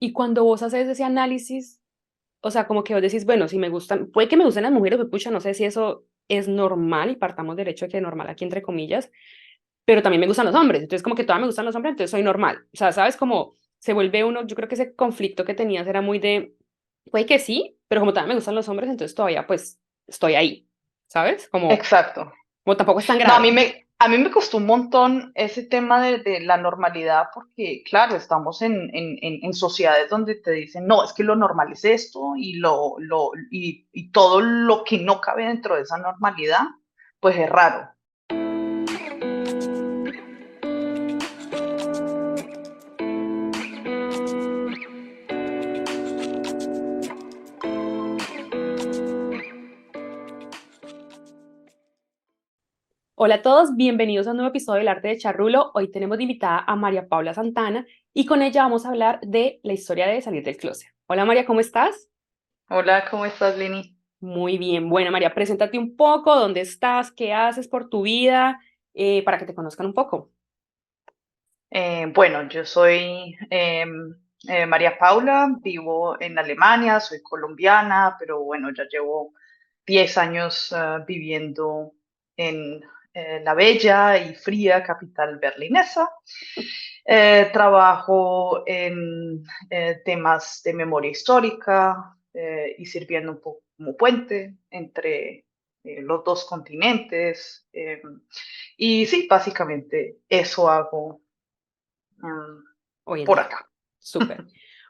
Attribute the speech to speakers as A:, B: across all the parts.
A: Y cuando vos haces ese análisis, o sea, como que vos decís, bueno, si me gustan, puede que me gusten las mujeres, pues pucha, no sé si eso es normal y partamos del hecho de que normal aquí entre comillas, pero también me gustan los hombres, entonces como que todavía me gustan los hombres, entonces soy normal. O sea, ¿sabes? Como se vuelve uno, yo creo que ese conflicto que tenías era muy de, puede que sí, pero como todavía me gustan los hombres, entonces todavía pues estoy ahí, ¿sabes?
B: Exacto.
A: Como tampoco es tan
B: No,
A: grave.
B: a mí me costó un montón ese tema de la normalidad porque, claro, estamos en sociedades donde te dicen, no, es que lo normal es esto y todo lo que no cabe dentro de esa normalidad, pues es raro.
A: Hola a todos, bienvenidos a un nuevo episodio del Arte de Charrulo. Hoy tenemos de invitada a María Paula Santana y con ella vamos a hablar de la historia de salir del closet. Hola María, ¿cómo estás?
B: Hola, ¿cómo estás, Lini?
A: Muy bien. Bueno, María, preséntate un poco, dónde estás, qué haces por tu vida, para que te conozcan un poco.
B: Bueno, yo soy María Paula, vivo en Alemania, soy colombiana, pero bueno, ya llevo 10 años viviendo en la bella y fría capital berlinesa. Trabajo en temas de memoria histórica y sirviendo un poco como puente entre los dos continentes. Y sí, básicamente eso hago mm,
A: Hoy en
B: por
A: día.
B: acá.
A: Súper.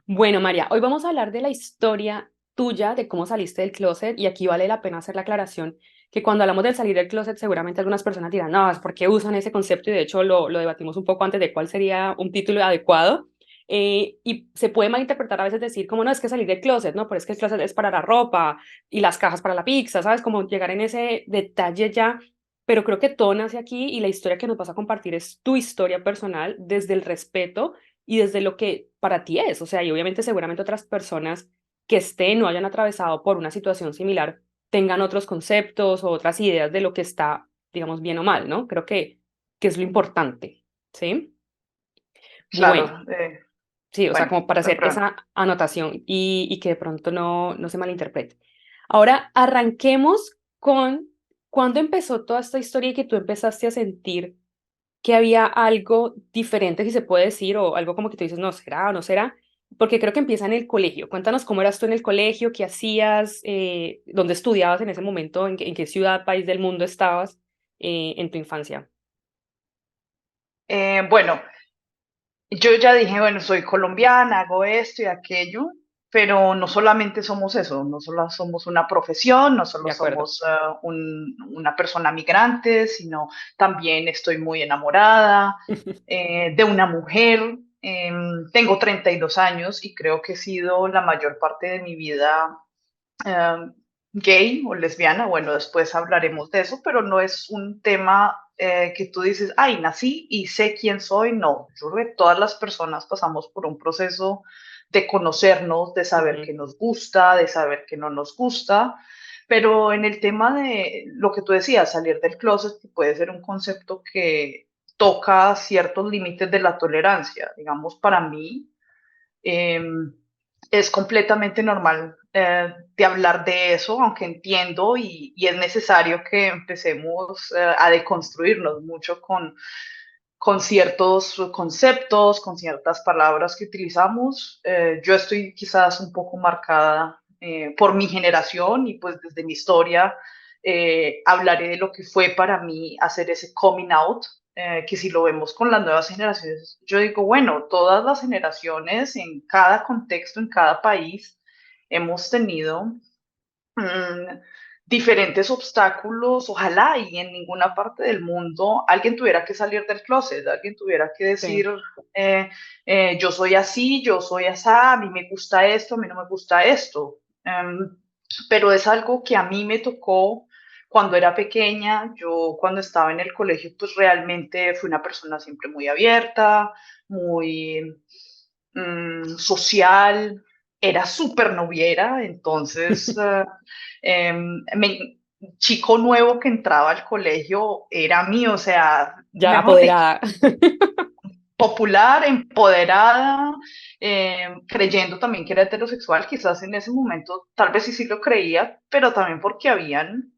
A: Bueno, María, hoy vamos a hablar de la historia tuya, de cómo saliste del closet, y aquí vale la pena hacer la aclaración que cuando hablamos del salir del closet, seguramente algunas personas dirán, no, es porque usan ese concepto, y de hecho lo debatimos un poco antes de cuál sería un título adecuado. Y se puede malinterpretar a veces decir, como no, es que salir del closet, no, pero es que el closet es para la ropa y las cajas para la pizza, ¿sabes? Como llegar en ese detalle ya, pero creo que todo nace aquí y la historia que nos vas a compartir es tu historia personal desde el respeto y desde lo que para ti es. O sea, y obviamente seguramente otras personas que estén o hayan atravesado por una situación similar tengan otros conceptos o otras ideas de lo que está, digamos, bien o mal, ¿no? Creo que es lo importante, ¿sí? Bueno,
B: Claro,
A: sí, o sea,
B: bueno,
A: como para hacer
B: perdón.
A: esa anotación y que de pronto no se malinterprete. Ahora, arranquemos con cuándo empezó toda esta historia y que tú empezaste a sentir que había algo diferente, si se puede decir, o algo como que tú dices, no será o no será, porque creo que empieza en el colegio. Cuéntanos cómo eras tú en el colegio, qué hacías, dónde estudiabas en ese momento, en qué ciudad, país del mundo estabas en tu infancia.
B: Bueno, yo ya dije, bueno, soy colombiana, hago esto y aquello, pero no solamente somos eso, no solo somos una profesión, no solo
A: De acuerdo.
B: somos una persona migrante, sino también estoy muy enamorada de una mujer. Tengo 32 años y creo que he sido la mayor parte de mi vida eh, gay o lesbiana. Bueno, después hablaremos de eso, pero no es un tema que tú dices, ay, nací y sé quién soy. No, yo creo que todas las personas pasamos por un proceso de conocernos, de saber
A: Ujú.
B: qué nos gusta, de saber qué no nos gusta. Pero en el tema de lo que tú decías, salir del closet, que puede ser un concepto que toca ciertos límites de la tolerancia. Digamos, para mí, eh, es completamente normal de hablar de eso, aunque entiendo y es necesario que empecemos a deconstruirnos mucho con ciertos conceptos, con ciertas palabras que utilizamos. Yo estoy quizás un poco marcada por mi generación y pues desde mi historia hablaré de lo que fue para mí hacer ese coming out, que si lo vemos con las nuevas generaciones, yo digo, bueno, todas las generaciones en cada contexto, en cada país, hemos tenido mm, diferentes obstáculos, ojalá y en ninguna parte del mundo alguien tuviera que salir del closet, alguien tuviera que
A: Sí.
B: decir, eh, yo soy así, yo soy asá, a mí me gusta esto, a mí no me gusta esto. Pero es algo que a mí me tocó cuando era pequeña. Yo cuando estaba en el colegio, pues realmente fui una persona siempre muy abierta, muy social, era súper noviera, entonces chico nuevo que entraba al colegio era mío, o sea,
A: Ya
B: mejor dicho,
A: apoderada.
B: popular, empoderada, creyendo también que era heterosexual, quizás en ese momento tal vez sí lo creía, pero también porque habían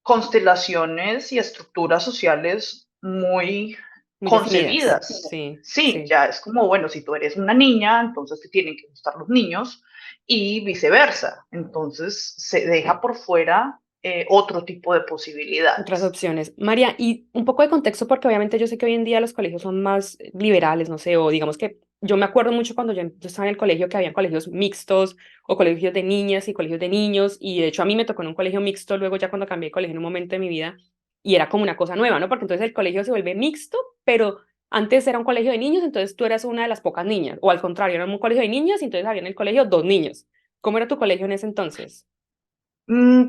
B: constelaciones y estructuras sociales muy
A: Muy definidas.
B: concebidas.
A: Sí,
B: Sí,
A: sí.
B: ya es como, bueno, si tú eres una niña, entonces te tienen que gustar los niños y viceversa. Entonces se deja por fuera otro tipo de
A: Otras
B: posibilidades.
A: opciones. María, y un poco de contexto, porque obviamente yo sé que hoy en día los colegios son más liberales, no sé, o digamos que yo me acuerdo mucho cuando yo estaba en el colegio que había colegios mixtos o colegios de niñas y colegios de niños, y de hecho a mí me tocó en un colegio mixto luego ya cuando cambié de colegio en un momento de mi vida, y era como una cosa nueva, ¿no? Porque entonces el colegio se vuelve mixto, pero antes era un colegio de niños, entonces tú eras una de las pocas niñas, o al contrario, era un colegio de niñas y entonces había en el colegio dos niños. ¿Cómo era tu colegio en ese entonces?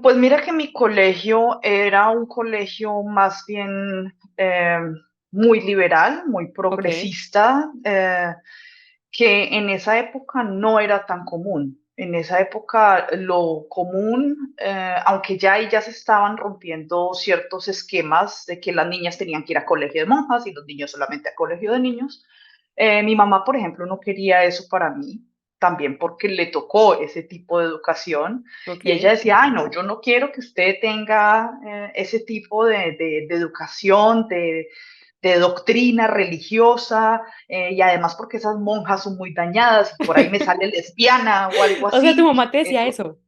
B: Pues mira que mi colegio era un colegio más bien muy liberal, muy
A: Ok,
B: progresista, que en esa época no era tan común. En esa época lo común, aunque ya ahí ya se estaban rompiendo ciertos esquemas de que las niñas tenían que ir a colegio de monjas y los niños solamente a colegio de niños, mi mamá, por ejemplo, no quería eso para mí, también porque le tocó ese tipo de educación. Y ella
A: ok.
B: decía, ay, no, yo no quiero que usted tenga ese tipo de educación, de doctrina religiosa, y además porque esas monjas son muy dañadas y por ahí me sale lesbiana o algo
A: O sea, tu
B: así.
A: mamá te decía
B: Eso,
A: eso.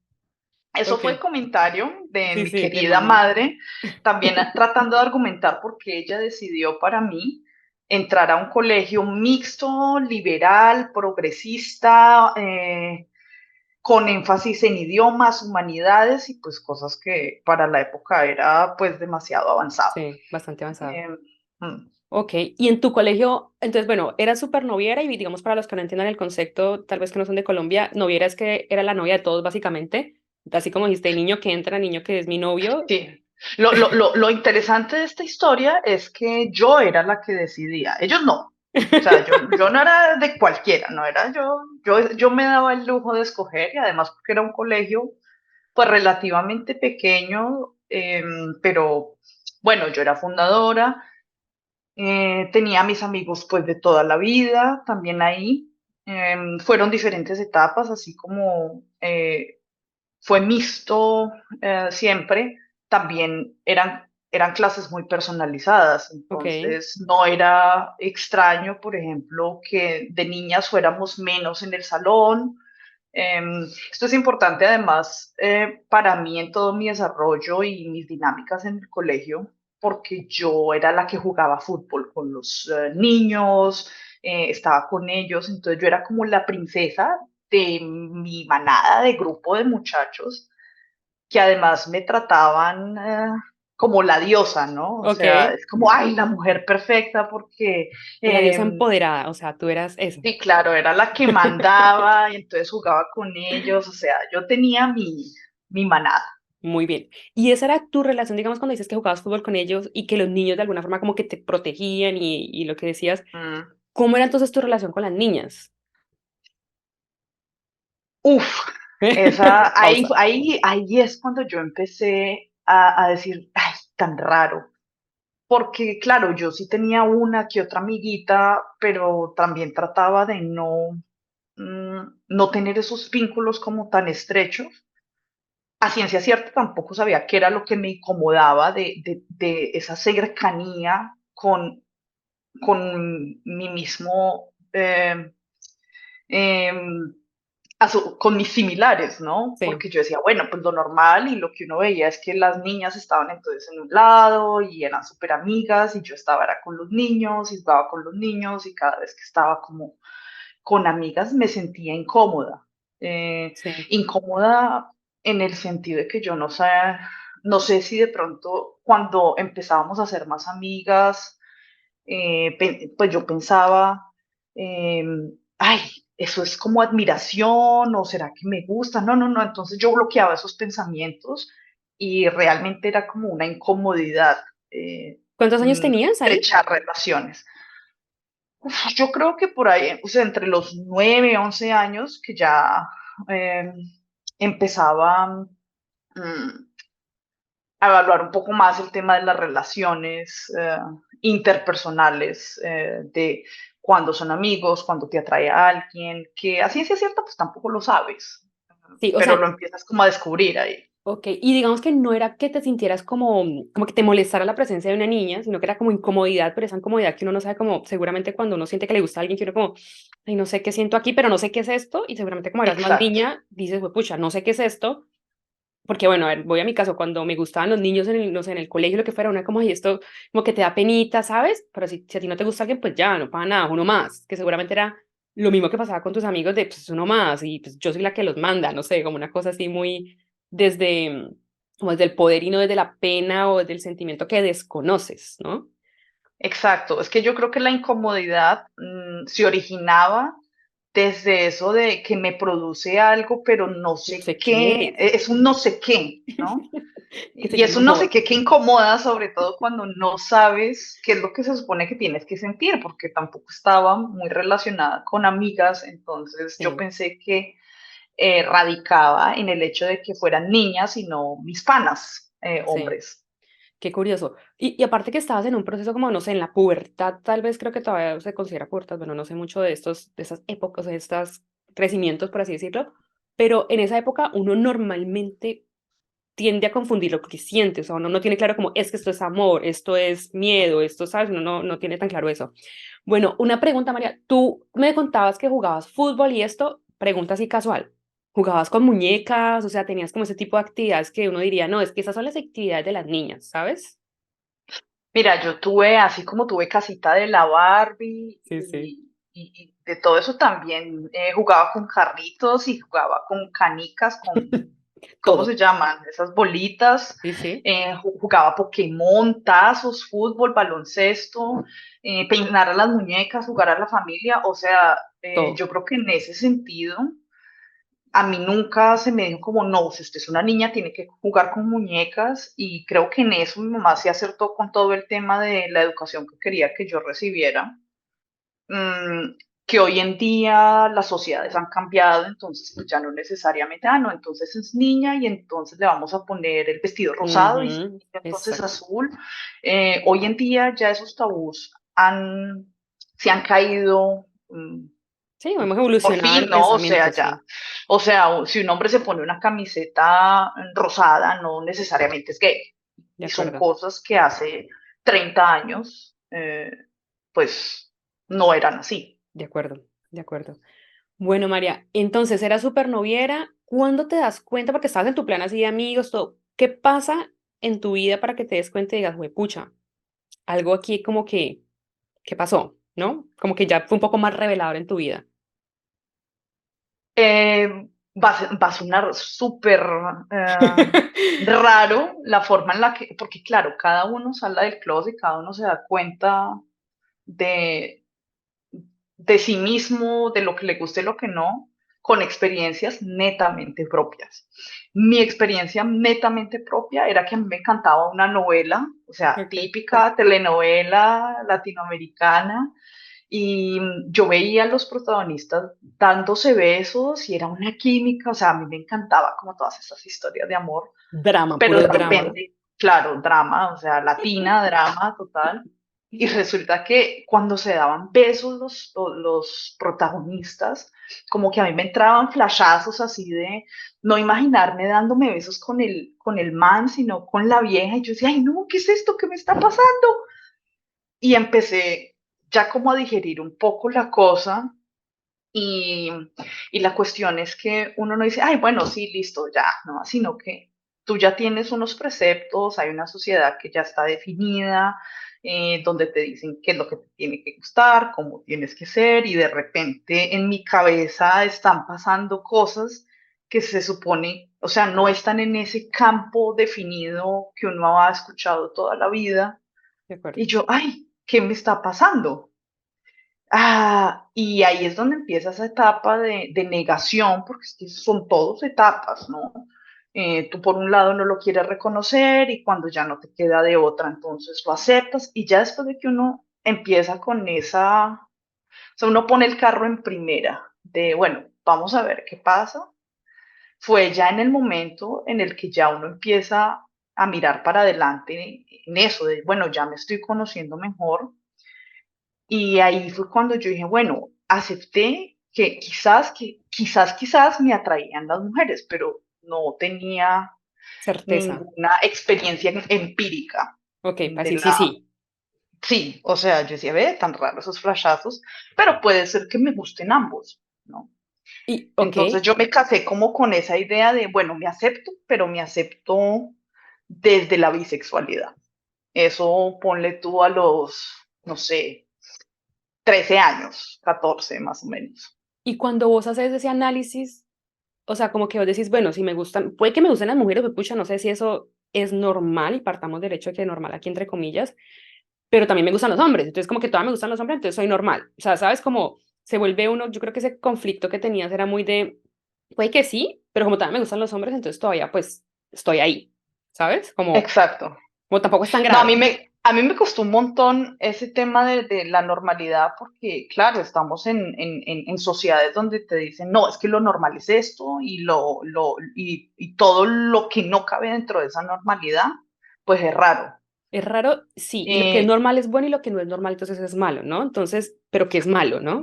B: eso
A: Ok,
B: fue el comentario de
A: sí,
B: mi
A: sí, de
B: querida
A: mamá.
B: madre, también tratando de argumentar por qué ella decidió para mí entrar a un colegio mixto, liberal, progresista, con énfasis en idiomas, humanidades y pues cosas que para la época era pues demasiado avanzado.
A: Sí, bastante avanzado.
B: Eh, mm,
A: Ok, y en tu colegio, entonces, bueno, eras súper noviera y digamos para los que no entiendan el concepto, tal vez que no son de Colombia, noviera es que era la novia de todos básicamente, así como dijiste, niño que entra, niño que es mi novio.
B: sí. Lo interesante de esta historia es que yo era la que decidía, ellos no. O sea, yo no era de cualquiera, no era yo me daba el lujo de escoger y además porque era un colegio pues relativamente pequeño, pero bueno, yo era fundadora, tenía mis amigos pues de toda la vida también ahí. Fueron diferentes etapas, así como fue mixto siempre, también eran clases muy personalizadas,
A: Ok,
B: entonces no era extraño, por ejemplo, que de niñas fuéramos menos en el salón. Esto es importante además para mí en todo mi desarrollo y mis dinámicas en el colegio, porque yo era la que jugaba fútbol con los niños, estaba con ellos, entonces yo era como la princesa de mi manada de grupo de muchachos que además me trataban como la diosa, ¿no? O sea,
A: ok.
B: es como, ay, la mujer perfecta porque
A: La diosa
B: eh,
A: empoderada, o sea, tú eras eso.
B: sí, claro, era la que mandaba y entonces jugaba con ellos, o sea, yo tenía mi manada.
A: Muy bien. Y esa era tu relación, digamos, cuando dices que jugabas fútbol con ellos y que los niños de alguna forma como que te protegían y lo que decías,
B: Mm.
A: ¿cómo era entonces tu relación con las niñas?
B: Uf, esa,
A: Pausa.
B: ahí es cuando yo empecé a decir, ay, tan raro. Porque, claro, yo sí tenía una que otra amiguita, pero también trataba de no tener esos vínculos como tan estrechos. A ciencia cierta tampoco sabía qué era lo que me incomodaba de esa cercanía con mi mismo, eh, con mis similares, ¿no?
A: Sí,
B: Porque yo decía, bueno, pues lo normal y lo que uno veía es que las niñas estaban entonces en un lado y eran súper amigas y yo estaba era con los niños y jugaba con los niños y cada vez que estaba como con amigas me sentía incómoda.
A: sí.
B: Incómoda en el sentido de que yo no sé si de pronto cuando empezábamos a ser más amigas, pues yo pensaba, eh, ay, eso es como admiración o será que me gusta. No, no, no. Entonces yo bloqueaba esos pensamientos y realmente era como una incomodidad
A: ¿Cuántos años tenías ahí?
B: estrechar relaciones. Yo creo que por ahí, o sea, entre los 9, 11 años que ya eh, empezaba a evaluar un poco más el tema de las relaciones interpersonales, de cuando son amigos, cuando te atrae a alguien, que a ciencia cierta pues tampoco lo sabes,
A: Sí, o
B: pero
A: sea,
B: lo empiezas como a descubrir ahí.
A: ok, y digamos que no era que te sintieras como que te molestara la presencia de una niña, sino que era como incomodidad, pero esa incomodidad que uno no sabe como, seguramente cuando uno siente que le gusta a alguien, que uno como, ay, no sé qué siento aquí, pero no sé qué es esto, y seguramente como eras más
B: Exacto.
A: niña, dices, pues pucha, no sé qué es esto, porque bueno, a ver, voy a mi caso, cuando me gustaban los niños en el, no sé, en el colegio, lo que fuera, una como, ay, esto como que te da penita, ¿sabes? Pero si a ti no te gusta alguien, pues ya, no pasa nada, uno más, que seguramente era lo mismo que pasaba con tus amigos de, pues uno más, y pues yo soy la que los manda, no sé, como una cosa así muy desde, como desde el poder y no desde la pena o desde el sentimiento que desconoces, ¿no?
B: Exacto, es que yo creo que la incomodidad se originaba desde eso de que me produce algo, pero no
A: No
B: sé
A: sé qué
B: qué,
A: es,
B: es un no sé qué, ¿no?
A: que se
B: Y es
A: llama
B: un no sé
A: amor.
B: qué que incomoda, sobre todo cuando no sabes qué es lo que se supone que tienes que sentir, porque tampoco estaba muy relacionada con amigas, entonces yo
A: Sí,
B: pensé que radicaba en el hecho de que fueran niñas y no mis panas,
A: sí.
B: hombres.
A: Qué curioso. Y aparte que estabas en un proceso como, no sé, en la pubertad, tal vez creo que todavía se considera pubertad, bueno, no sé mucho de estos, de esas épocas, de estos crecimientos, por así decirlo, pero en esa época uno normalmente tiende a confundir lo que siente, o sea, uno no tiene claro como, es que esto es amor, esto es miedo, esto, ¿sabes? Uno no tiene tan claro eso. Bueno, una pregunta, María, tú me contabas que jugabas fútbol y esto, pregunta así casual. ¿Jugabas con muñecas? O sea, tenías como ese tipo de actividades que uno diría, no, es que esas son las actividades de las niñas, ¿sabes?
B: Mira, yo tuve, así como tuve casita de la Barbie
A: Sí, sí.
B: y de todo eso también jugaba con carritos y jugaba con canicas, con, ¿cómo
A: Todo.
B: se llaman? Esas bolitas.
A: Sí, sí.
B: Jugaba Pokémon, tazos, fútbol, baloncesto, peinar a las muñecas, jugar a la familia. O sea,
A: Todo.
B: yo creo que en ese sentido a mí nunca se me dijo como, no, si usted es una niña, tiene que jugar con muñecas y creo que en eso mi mamá se acertó con todo el tema de la educación que quería que yo recibiera. Mm, que hoy en día las sociedades han cambiado, entonces pues ya no necesariamente, no, entonces es niña y entonces le vamos a poner el vestido rosado y
A: Ujú,
B: entonces
A: exacto.
B: azul. Hoy en día ya esos tabús se han caído.
A: Sí, hemos
B: Por
A: evolucionado
B: fin,
A: el
B: ¿no? O
A: pensamiento,
B: sea, ya.
A: sí.
B: O sea, si un hombre se pone una camiseta rosada, no necesariamente es gay.
A: De
B: Y son
A: acuerdo,
B: cosas que hace 30 años, pues, no eran así.
A: de acuerdo, de acuerdo. Bueno, María, entonces era súper noviera. ¿Cuándo te das cuenta? Porque estabas en tu plan así de amigos, todo. ¿Qué pasa en tu vida para que te des cuenta y digas, pucha, algo aquí como que, ¿qué pasó? ¿No? Como que ya fue un poco más revelador en tu vida.
B: Va a sonar súper raro la forma en la que, porque claro, cada uno sale del closet, cada uno se da cuenta de, de sí mismo, de lo que le gusta y lo que no, con experiencias netamente propias. Mi experiencia netamente propia era que a mí me encantaba una novela, o sea,
A: Ok.
B: típica telenovela latinoamericana, y yo veía a los protagonistas dándose besos y era una química, o sea, a mí me encantaba como todas estas historias de amor,
A: Drama,
B: pero
A: puro
B: de
A: drama.
B: repente, claro, drama, o sea, latina, drama total. Y resulta que cuando se daban besos los protagonistas, como que a mí me entraban flashazos así de no imaginarme dándome besos con el man, sino con la vieja. Y yo decía, ay, no, ¿qué es esto? ¿Qué me está pasando? Y empecé ya como a digerir un poco la cosa. Y, y la cuestión es que uno no dice, ay, bueno, sí, listo, ya, ¿no? Sino que tú ya tienes unos preceptos, hay una sociedad que ya está definida, donde te dicen qué es lo que te tiene que gustar, cómo tienes que ser, y de repente en mi cabeza están pasando cosas que se supone, o sea, no están en ese campo definido que uno ha escuchado toda la vida.
A: De acuerdo.
B: Y yo, ay, ¿qué me está pasando? Y ahí es donde empieza esa etapa de negación, porque es que son todos etapas, ¿no? Tú por un lado no lo quieres reconocer y cuando ya no te queda de otra, entonces lo aceptas y ya después de que uno empieza con esa, o sea, uno pone el carro en primera, de, bueno, vamos a ver qué pasa, fue ya en el momento en el que ya uno empieza a mirar para adelante en eso, de, bueno, ya me estoy conociendo mejor, Y ahí fue cuando yo dije, bueno, acepté que quizás me atraían las mujeres, pero no tenía
A: Certeza.
B: ninguna experiencia empírica
A: Ok, pues
B: de
A: sí, sí,
B: la...
A: sí.
B: Sí, o sea, yo decía, ve, tan raros esos flashazos, pero puede ser que me gusten ambos, ¿no?
A: Y, ok,
B: Entonces yo me casé como con esa idea de, bueno, me acepto, pero me acepto desde la bisexualidad. Eso ponle tú a los, no sé, 13 años, 14 más o menos.
A: y cuando vos haces ese análisis, o sea, como que vos decís, bueno, si me gustan, puede que me gusten las mujeres, pues pucha, no sé si eso es normal, y partamos del hecho de que normal aquí entre comillas, pero también me gustan los hombres, entonces como que todavía me gustan los hombres, entonces soy normal. O sea, ¿sabes? Como se vuelve uno, yo creo que ese conflicto que tenías era muy de, puede que sí, pero como todavía me gustan los hombres, entonces todavía pues estoy ahí, ¿sabes?
B: Exacto.
A: Como tampoco es tan
B: No,
A: grave.
B: a mí me costó un montón ese tema de la normalidad porque, claro, estamos en sociedades donde te dicen, no, es que lo normal es esto y todo lo que no cabe dentro de esa normalidad, pues es raro.
A: Es raro, sí, y lo que es
B: Eh,
A: normal es bueno y lo que no es normal entonces es malo, ¿no? Entonces, pero que es malo, ¿no?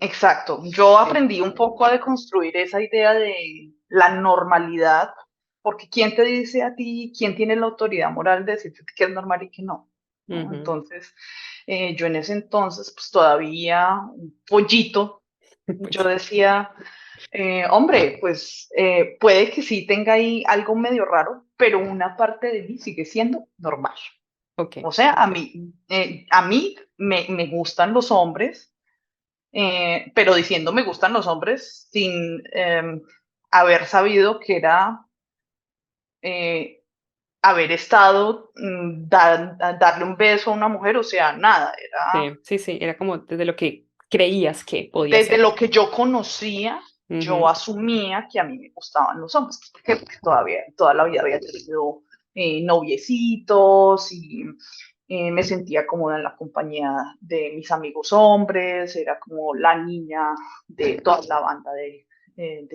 B: exacto. Yo
A: Sí.
B: aprendí un poco a deconstruir esa idea de la normalidad, porque ¿quién te dice a ti, quién tiene la autoridad moral de decirte que es normal y que no? ¿No?
A: Ujú.
B: Entonces, yo en ese entonces, pues todavía un pollito, yo
A: Pues,
B: decía, hombre, pues puede que sí tenga ahí algo medio raro, pero una parte de mí sigue siendo normal.
A: ok.
B: O sea, a mí me gustan los hombres, pero diciendo me gustan los hombres sin haber sabido que era eh, haber estado, darle un beso a una mujer, o sea, nada, era
A: Sí, sí, sí, era como desde lo que creías que podía
B: desde
A: ser.
B: lo que yo conocía, yo
A: Ujú.
B: asumía que a mí me gustaban los hombres, porque todavía, toda la vida había tenido noviecitos y me sentía cómoda en la compañía de mis amigos hombres, era como la niña de toda la banda de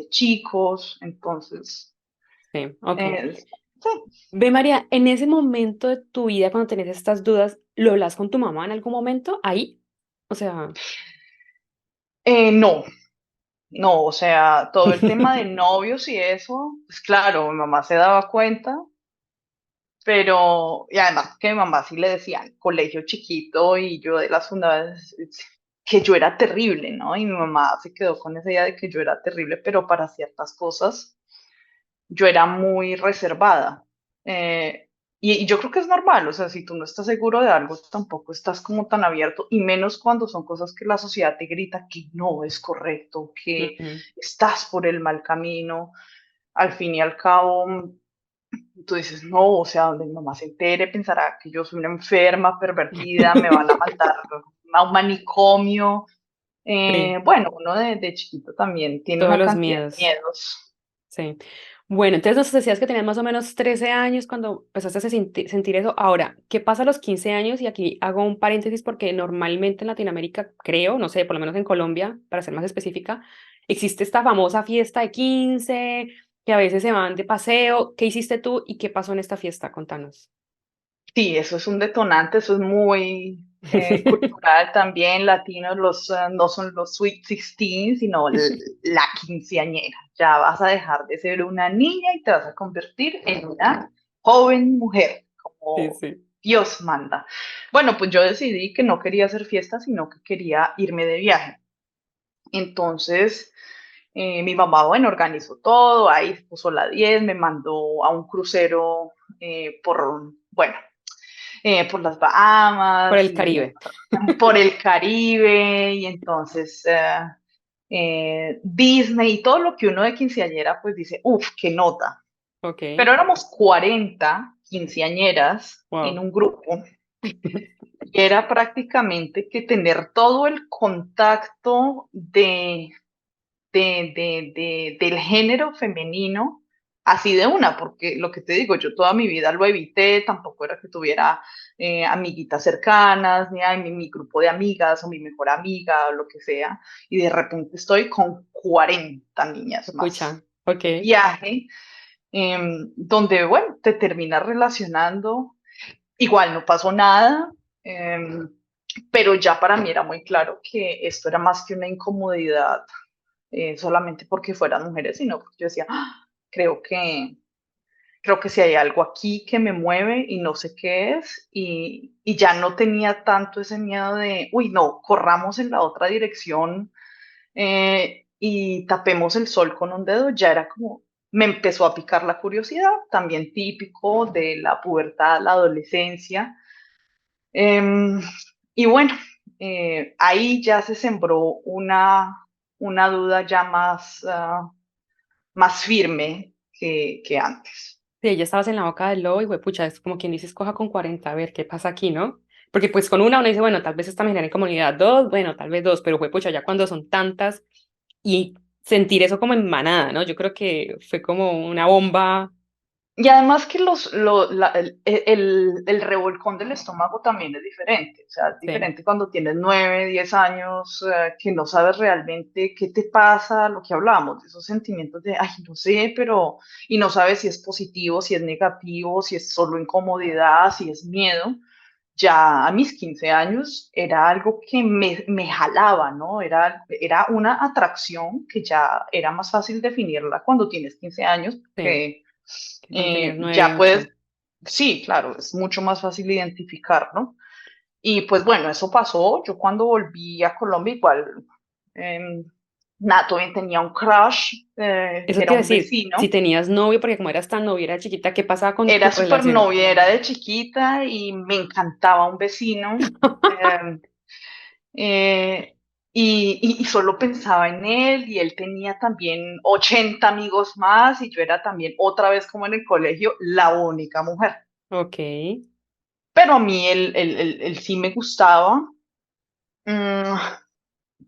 B: chicos, entonces,
A: Sí, ok.
B: sí.
A: Ve, María, en ese momento de tu vida, cuando tenés estas dudas, ¿lo hablas con tu mamá en algún momento? Ahí. O sea,
B: No, no, o sea, todo el tema de novios y eso, pues claro, mi mamá se daba cuenta. Pero, y además que mi mamá sí le decían colegio chiquito y yo de las fundadas, que yo era terrible, ¿no? Y mi mamá se quedó con esa idea de que yo era terrible, pero para ciertas cosas yo era muy reservada. Y yo creo que es normal, o sea, si tú no estás seguro de algo, tampoco estás como tan abierto, y menos cuando son cosas que la sociedad te grita que no es correcto, que
A: ujú.
B: estás por el mal camino. Al fin y al cabo, tú dices, no, o sea, donde mi mamá se entere pensará que yo soy una enferma, pervertida, me van a mandar a un manicomio.
A: Sí,
B: Bueno, uno de chiquito también tiene
A: todos
B: una
A: los
B: cantidad de
A: miedos.
B: miedos.
A: Sí. Bueno, entonces nos decías que tenías más o menos 13 años cuando empezaste a sentir eso. Ahora, ¿qué pasa a los 15 años? Y aquí hago un paréntesis porque normalmente en Latinoamérica, creo, no sé, por lo menos en Colombia, para ser más específica, existe esta famosa fiesta de 15 que a veces se van de paseo. ¿Qué hiciste tú y qué pasó en esta fiesta? Contanos.
B: Sí, eso es un detonante, eso es muy cultural también, latinos, no son los Sweet 16, sino la quinceañera. Ya vas a dejar de ser una niña y te vas a convertir en una joven mujer,
A: Sí,
B: como
A: sí.
B: Dios manda. Bueno, pues yo decidí que no quería hacer fiesta, sino que quería irme de viaje. Entonces, mi mamá, bueno, organizó todo, ahí puso la 10, me mandó a un crucero bueno, por las
A: Por
B: Bahamas
A: el
B: y
A: Caribe.
B: por el Caribe, y entonces Disney y todo lo que uno de quinceañera pues dice, uff, qué nota.
A: Ok.
B: Pero éramos 40 quinceañeras en
A: Wow.
B: un grupo y era prácticamente que tener todo el contacto del género femenino así de una, porque lo que te digo, yo toda mi vida lo evité, tampoco era que tuviera amiguitas cercanas, ni ay, mi grupo de amigas o mi mejor amiga o lo que sea, y de repente estoy con 40 niñas
A: Pucha.
B: más
A: Ok.
B: de viaje, donde, bueno, te terminas relacionando, igual no pasó nada. pero ya para mí era muy claro que esto era más que una incomodidad solamente porque fueran mujeres, sino porque yo decía, "Ah, creo que si hay algo aquí que me mueve y no sé qué es, y ya no tenía tanto ese miedo de, uy, no, corramos en la otra dirección y tapemos el sol con un dedo, ya era como, me empezó a picar la curiosidad, también típico de la pubertad, la adolescencia. Em, y bueno, ahí ya se sembró una duda ya más, más firme que antes.
A: Sí, ya estabas en la boca del lobo y, pucha, es como quien dice, escoja con 40 a ver qué pasa aquí, ¿no? Porque pues con una uno dice, bueno, tal vez esta me genere comunidad, dos, bueno, tal vez dos, pero pucha, ya cuando son tantas y sentir eso como en manada, ¿no? Yo creo que fue como una bomba.
B: Y además que el revolcón del estómago también es diferente. O sea, es
A: Sí,
B: diferente cuando tienes 9, 10 años, que no sabes realmente qué te pasa, lo que hablábamos, de esos sentimientos de, ay, no sé, pero, y no sabes si es positivo, si es negativo, si es solo incomodidad, si es miedo. Ya a mis 15 años era algo que me jalaba, ¿no? Era una atracción que ya era más fácil definirla cuando tienes 15 años,
A: sí,
B: que
A: que cuando tenías nueve,
B: ya puedes,
A: ocho.
B: sí, claro, es mucho más fácil identificar, ¿no? Y pues bueno, eso pasó. Yo cuando volví a Colombia, igual, eh, Nato bien tenía un crush, que
A: Eso te
B: era
A: iba a
B: un
A: decir, si
B: vecino.
A: tenías novio, porque como eras tan novia, era chiquita, ¿qué pasaba con tu
B: Era súper
A: relación?
B: novia, era de chiquita y me encantaba un vecino. eh, y solo pensaba en él y él tenía también 80 amigos más y yo era también otra vez como en el colegio la única mujer.
A: Ok,
B: Pero a mí él sí me gustaba. Mm,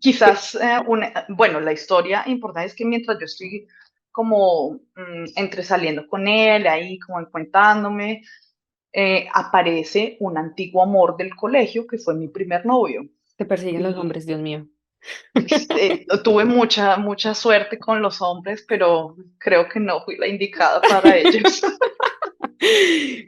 A: Pe-
B: quizás, bueno, la historia importante es que mientras yo estoy como entre saliendo con él, ahí como encuentrándome, aparece un antiguo amor del colegio que fue mi primer novio.
A: te persiguen los
B: Y
A: hombres, Dios mío.
B: tuve mucha suerte con los hombres, pero creo que no fui la indicada para ellos.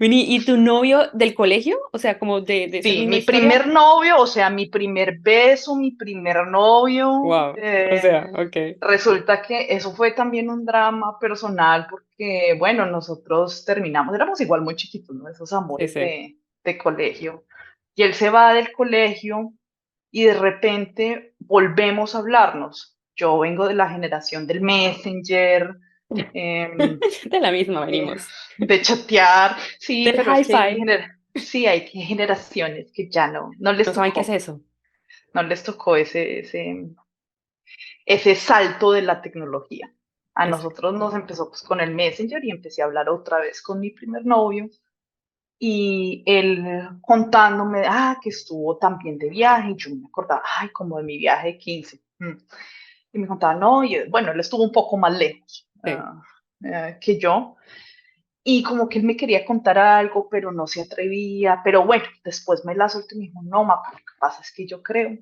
A: Vini, ¿y tu novio del colegio? O sea, como de esa
B: Sí,
A: misma
B: mi
A: historia.
B: primer novio, o sea, mi primer beso, mi primer novio,
A: Wow, o sea, ok.
B: resulta que eso fue también un drama personal porque, bueno, nosotros terminamos, éramos igual muy chiquitos, ¿no? Esos
A: Sí,
B: amores
A: sí.
B: de colegio. Y él se va del colegio y de repente volvemos a hablarnos. Yo vengo de la generación del Messenger, em,
A: De la misma
B: eh,
A: venimos.
B: de chatear, sí,
A: Del
B: pero es que
A: hi-fi.
B: sí, hay generaciones que ya no
A: No
B: les
A: saben qué es
B: tocó,
A: eso.
B: no les tocó ese salto de la tecnología. A
A: Exacto.
B: nosotros nos empezó pues, con el Messenger y empecé a hablar otra vez con mi primer novio y él contándome, que estuvo también de viaje y yo me acordaba, ay, como de mi viaje de 15. Y me contaba, no, y bueno, él estuvo un poco más lejos
A: Sí.
B: que yo. Y como que él me quería contar algo, pero no se atrevía. Pero bueno, después me la soltó y me dijo, no, Maca, lo que pasa es que yo creo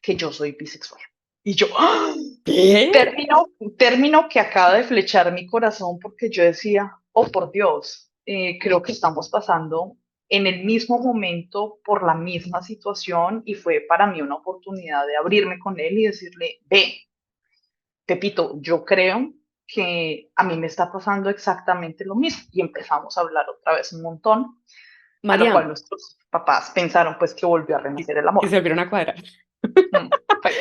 B: que yo soy bisexual. Y yo, ¡ah!
A: ¿Qué?
B: Término que acaba de flechar mi corazón porque yo decía, oh por Dios, creo que estamos pasando en el mismo momento por la misma situación y fue para mí una oportunidad de abrirme con él y decirle, ve, Pepito, yo creo que a mí me está pasando exactamente lo mismo y empezamos a hablar otra vez un montón, a lo cual
A: Mariam,
B: nuestros papás pensaron pues que volvió a renacer el
A: que
B: amor.
A: se volvieron a cuadrar.
B: Pues,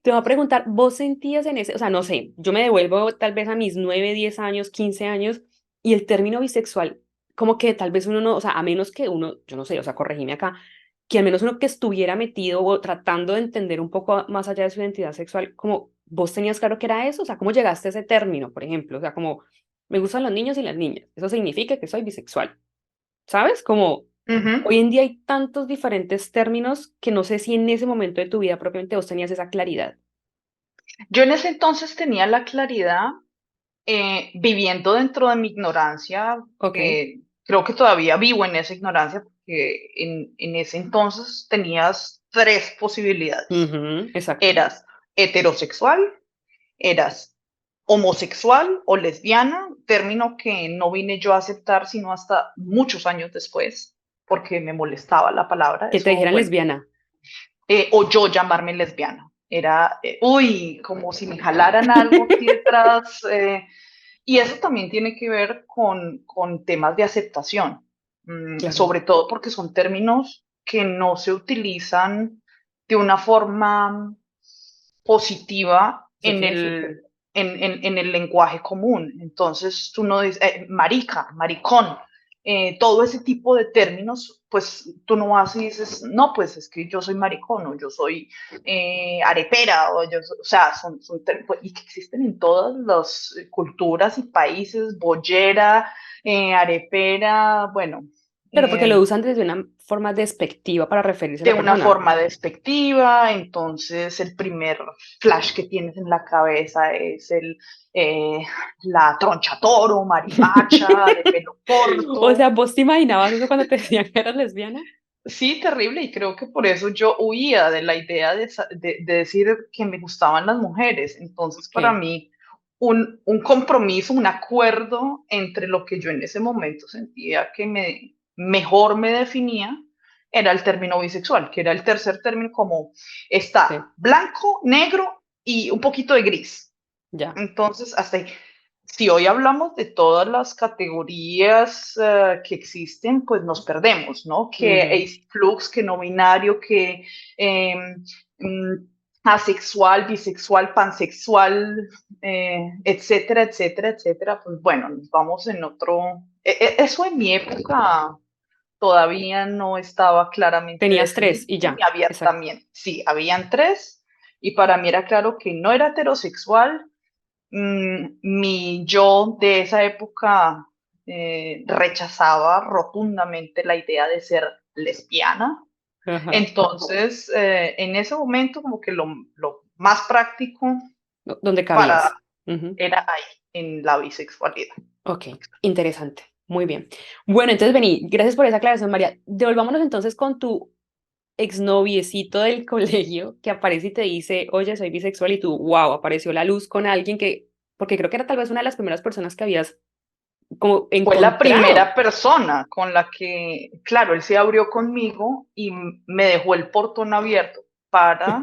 A: Te voy a preguntar, ¿vos sentías en ese, o sea, no sé, yo me devuelvo tal vez a mis 9, 10 años, 15 años, y el término bisexual, como que tal vez uno no, o sea, a menos que uno, yo no sé, o sea, corregime acá, que al menos uno que estuviera metido o tratando de entender un poco más allá de su identidad sexual, como vos tenías claro que era eso, o sea, ¿cómo llegaste a ese término, por ejemplo? O sea, como, me gustan los niños y las niñas, eso significa que soy bisexual, ¿sabes? Como
B: ujú.
A: hoy en día hay tantos diferentes términos que no sé si en ese momento de tu vida propiamente vos tenías esa claridad.
B: Yo en ese entonces tenía la claridad, viviendo dentro de mi ignorancia,
A: Ok.
B: creo que todavía vivo en esa ignorancia, porque en ese entonces tenías tres posibilidades.
A: Ujú, exacto.
B: Eras heterosexual, eras homosexual o lesbiana, término que no vine yo a aceptar sino hasta muchos años después, porque me molestaba la palabra.
A: Que te
B: Eso,
A: dijeran
B: bueno,
A: lesbiana.
B: o yo llamarme lesbiana. Era, uy, como si me jalaran algo aquí detrás. Y eso también tiene que ver con temas de aceptación,
A: Claro,
B: sobre todo porque son términos que no se utilizan de una forma positiva
A: eso te iba a decir.
B: en el lenguaje común. Entonces, tú no dices, marica, maricón, todo ese tipo de términos, pues tú no vas y dices, no, pues es que yo soy maricón o yo soy arepera, o sea, son términos y que existen en todas las culturas y países, boyera, arepera, bueno.
A: Claro, porque lo
B: eh,
A: usan desde una forma despectiva para referirse a
B: de
A: la
B: una
A: persona.
B: forma despectiva, entonces el primer flash que tienes en la cabeza es eh, la troncha toro, marimacha, de pelo
A: O sea,
B: corto.
A: ¿vos te imaginabas eso cuando te decían que eras lesbiana?
B: Sí, terrible, y creo que por eso yo huía de la idea de decir que me gustaban las mujeres. Entonces, para
A: Ok,
B: mí, un compromiso, un acuerdo entre lo que yo en ese momento sentía que mejor me definía era el término bisexual, que era el tercer término, como
A: sí,
B: está blanco, negro y un poquito de gris.
A: ya.
B: Entonces, hasta ahí. Si hoy hablamos de todas las categorías que existen, pues nos perdemos, ¿no? Que
A: Ujú.
B: ace flux, que no binario, que eh, mm, asexual, bisexual, pansexual, etcétera, etcétera, etcétera. Pues bueno, nos vamos en otro. Eso en mi época todavía no estaba claramente
A: Tenías tres
B: definido
A: y
B: ni
A: ya, exacto.
B: abiertamente. Sí, habían tres y para mí era claro que no era heterosexual. Mi yo de esa época rechazaba rotundamente la idea de ser lesbiana.
A: Ajá.
B: Entonces, en ese momento, como que lo más práctico
A: ¿Dónde
B: para
A: cabías? Ujú.
B: era ahí, en la bisexualidad.
A: Ok, interesante. Muy bien. Bueno, entonces vení, gracias por esa aclaración, María. Devolvámonos entonces con tu exnoviecito del colegio que aparece y te dice, oye, soy bisexual y tú, wow, apareció la luz con alguien que, porque creo que era tal vez una de las primeras personas que habías como
B: Fue la
A: encontrado.
B: primera persona con la que, claro, él se abrió conmigo y me dejó el portón abierto para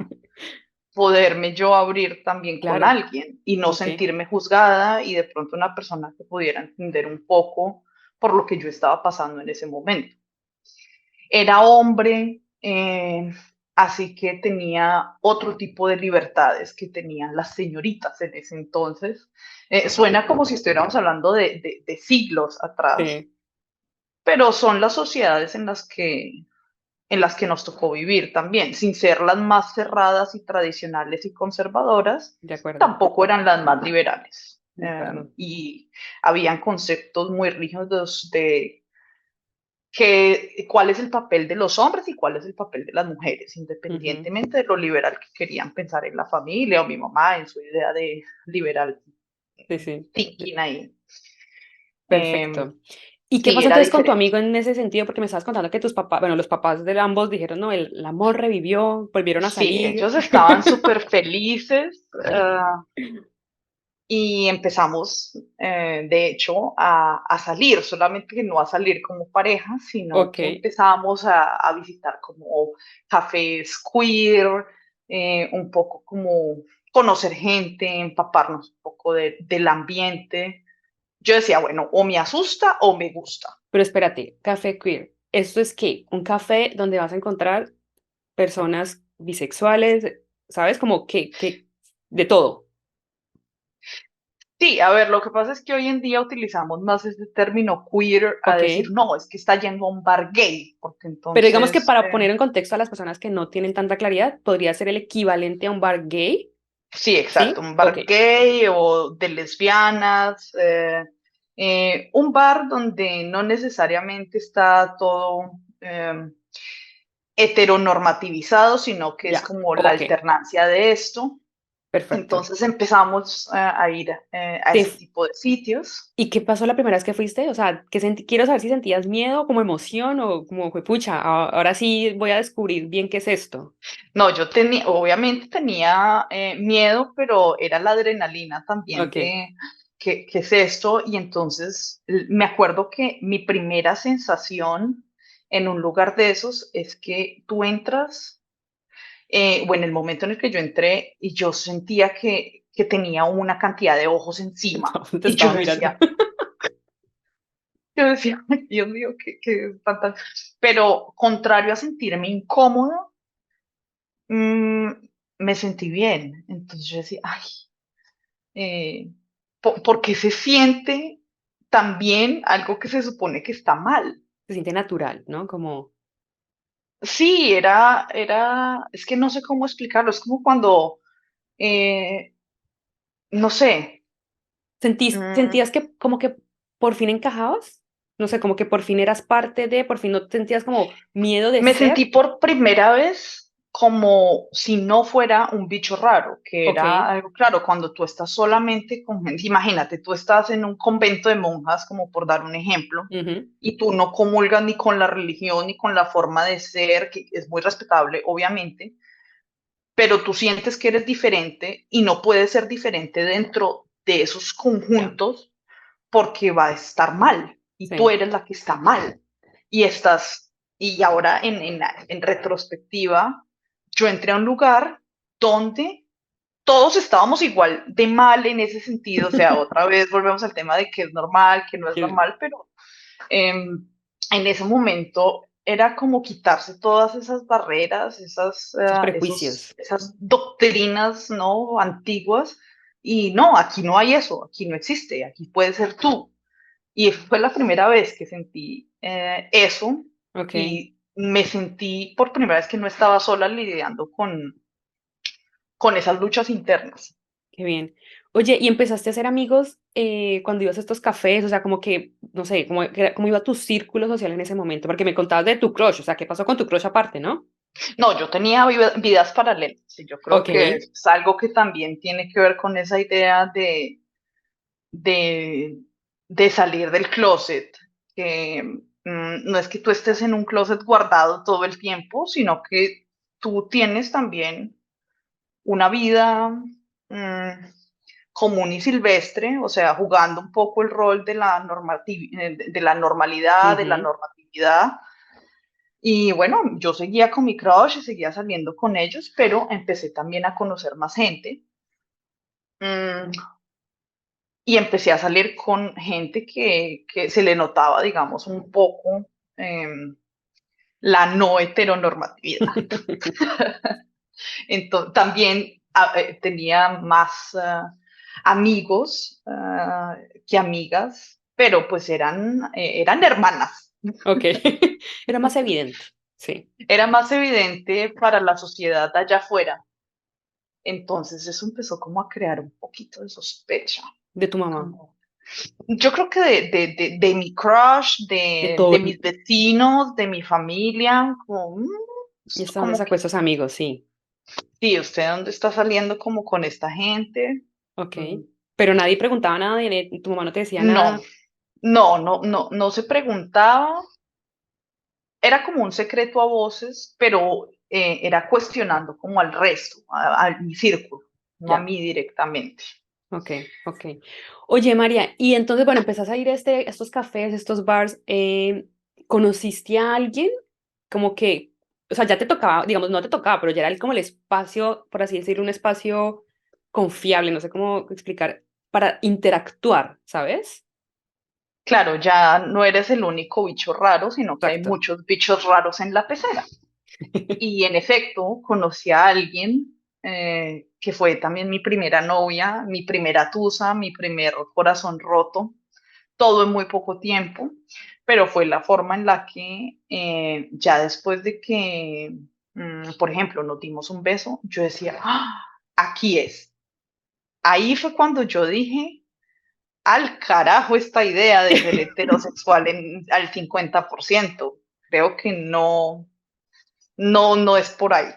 B: poderme yo abrir también con
A: Claro,
B: alguien y no
A: ok.
B: sentirme juzgada y de pronto una persona que pudiera entender un poco por lo que yo estaba pasando en ese momento. Era hombre, así que tenía otro tipo de libertades que tenían las señoritas en ese entonces. Suena como si estuviéramos hablando de siglos atrás,
A: Sí,
B: pero son las sociedades en las que nos tocó vivir también, sin ser las más cerradas y tradicionales y conservadoras,
A: de acuerdo,
B: tampoco eran las más liberales.
A: de acuerdo.
B: Y habían conceptos muy rígidos de cuál es el papel de los hombres y cuál es el papel de las mujeres,
A: Ujú.
B: independientemente de lo liberal que querían pensar en la familia o mi mamá en su idea de liberal
A: Sí, sí.
B: thinking ahí. Eh,
A: Perfecto. ¿Y qué
B: sí,
A: pasó
B: era
A: entonces con tu
B: diferente.
A: amigo en ese sentido? Porque me estabas contando que tus papás, bueno, los papás de ambos dijeron, no, el amor revivió, volvieron a
B: Sí,
A: salir.
B: ellos estaban súper felices. Y empezamos, de hecho, a salir, solamente que no a salir como pareja, sino
A: Ok,
B: que empezamos a visitar como cafés queer, un poco como conocer gente, empaparnos un poco del ambiente. Yo decía, bueno, o me asusta o me gusta.
A: pero espérate, café queer. ¿Esto es qué? Un café donde vas a encontrar personas bisexuales, ¿sabes? Como que, de todo.
B: Sí, a ver, lo que pasa es que hoy en día utilizamos más este término queer a
A: Ok.
B: decir, no, es que está yendo a un bar gay, porque
A: Pero digamos que
B: entonces
A: para poner en contexto a las personas que no tienen tanta claridad, podría ser el equivalente a un bar gay,
B: sí, exacto,
A: ¿sí?
B: un
A: Ok,
B: bar gay o de lesbianas, un bar donde no necesariamente está todo heteronormativizado, sino que es
A: ya,
B: como la
A: ok,
B: alternancia de esto.
A: perfecto.
B: Entonces empezamos a ir a ese
A: Te-
B: tipo de sitios.
A: ¿Y qué pasó la primera vez que fuiste? O sea, quiero saber si sentías miedo, como emoción o como fue, pucha, ahora sí voy a descubrir bien qué es esto.
B: No, yo tenía, obviamente tenía miedo, pero era la adrenalina también
A: Ok,
B: de qué es esto. Y entonces me acuerdo que mi primera sensación en un lugar de esos es que tú entras o en el momento en el que yo entré y yo sentía que tenía una cantidad de ojos encima.
A: Te
B: Y
A: estaba mirando.
B: yo decía, "Ay, Dios mío, qué tanta". Pero contrario a sentirme incómoda, mm, me sentí bien. Entonces yo decía, ay, ¿por qué se siente también algo que se supone que está mal?
A: Se siente natural, ¿no? Como
B: Sí, es que no sé cómo explicarlo, es como cuando, eh, no sé, mm,
A: sentías que como que por fin encajabas, no sé, como que por fin eras parte de, por fin no sentías como miedo de
B: me sentí
A: ser.
B: por primera vez como si no fuera un bicho raro, que
A: Ok,
B: era algo claro, cuando tú estás solamente con gente, imagínate, tú estás en un convento de monjas, como por dar un ejemplo,
A: ujú,
B: y tú no comulgas ni con la religión ni con la forma de ser, que es muy respetable, obviamente, pero tú sientes que eres diferente y no puedes ser diferente dentro de esos
A: ya,
B: conjuntos porque va a estar mal y tú
A: sí.
B: eres la que está mal y estás, y ahora en retrospectiva, yo entré a un lugar donde todos estábamos igual de mal en ese sentido, o sea, otra vez volvemos al tema de que es normal, que no es
A: Sí,
B: normal, pero en ese momento era como quitarse todas esas barreras,
A: tus prejuicios.
B: esas doctrinas, ¿no? Antiguas. Y no, aquí no hay eso, aquí no existe, aquí puedes ser tú. Y fue la primera vez que sentí eso
A: Ok,
B: y me sentí por primera vez que no estaba sola lidiando con esas luchas internas.
A: qué bien. Oye, ¿y empezaste a hacer amigos cuando ibas a estos cafés? O sea, como que, no sé, cómo iba tu círculo social en ese momento? Porque me contabas de tu crush, o sea, ¿qué pasó con tu crush aparte, no?
B: No, yo tenía vidas paralelas y yo creo
A: Ok,
B: que es algo que también tiene que ver con esa idea de, de salir del closet, que no es que tú estés en un closet guardado todo el tiempo, sino que tú tienes también una vida común y silvestre, o sea, jugando un poco el rol de de la normalidad, de la
A: ujú,
B: normatividad. Y bueno, yo seguía con mi crush y seguía saliendo con ellos, pero empecé también a conocer más gente. Mm, y empecé a salir con gente que se le notaba, digamos, un poco eh, la no heteronormatividad. Entonces, también tenía más amigos que amigas, pero pues eran hermanas.
A: ok. Era más evidente, sí,
B: Era más evidente para la sociedad allá afuera. Entonces eso empezó como a crear un poquito de sospecha.
A: de tu mamá,
B: Como, yo creo que de mi crush,
A: de
B: de
A: todo.
B: mis vecinos, de mi familia, como,
A: ¿Y hasta dónde
B: como
A: sacó
B: que,
A: esos amigos? Sí,
B: sí, ¿usted dónde está saliendo como con esta gente?
A: ok.
B: Mm,
A: Pero nadie preguntaba nada de él, tu mamá no te decía
B: no,
A: nada.
B: no se preguntaba, era como un secreto a voces, pero era cuestionando como al resto, a mi círculo, no a
A: Ya,
B: mí directamente.
A: ok, ok. Oye, María, y entonces, bueno, empezaste a ir a estos cafés, estos bars, ¿conociste a alguien? Como que, o sea, ya te tocaba, digamos, no te tocaba, pero ya era como el espacio, por así decirlo, un espacio confiable, no sé cómo explicar, para interactuar, ¿sabes?
B: Claro, ya no eres el único bicho raro, sino que hay
A: Exacto.
B: muchos bichos raros en la pecera. Y en efecto, conocí a alguien que fue también mi primera novia, mi primera tusa, mi primer corazón roto, todo en muy poco tiempo, pero fue la forma en la que ya después de que, por ejemplo, nos dimos un beso, yo decía, "Ah, aquí es". Ahí fue cuando yo dije, al carajo esta idea de ser heterosexual al 50%. Creo que no es por ahí.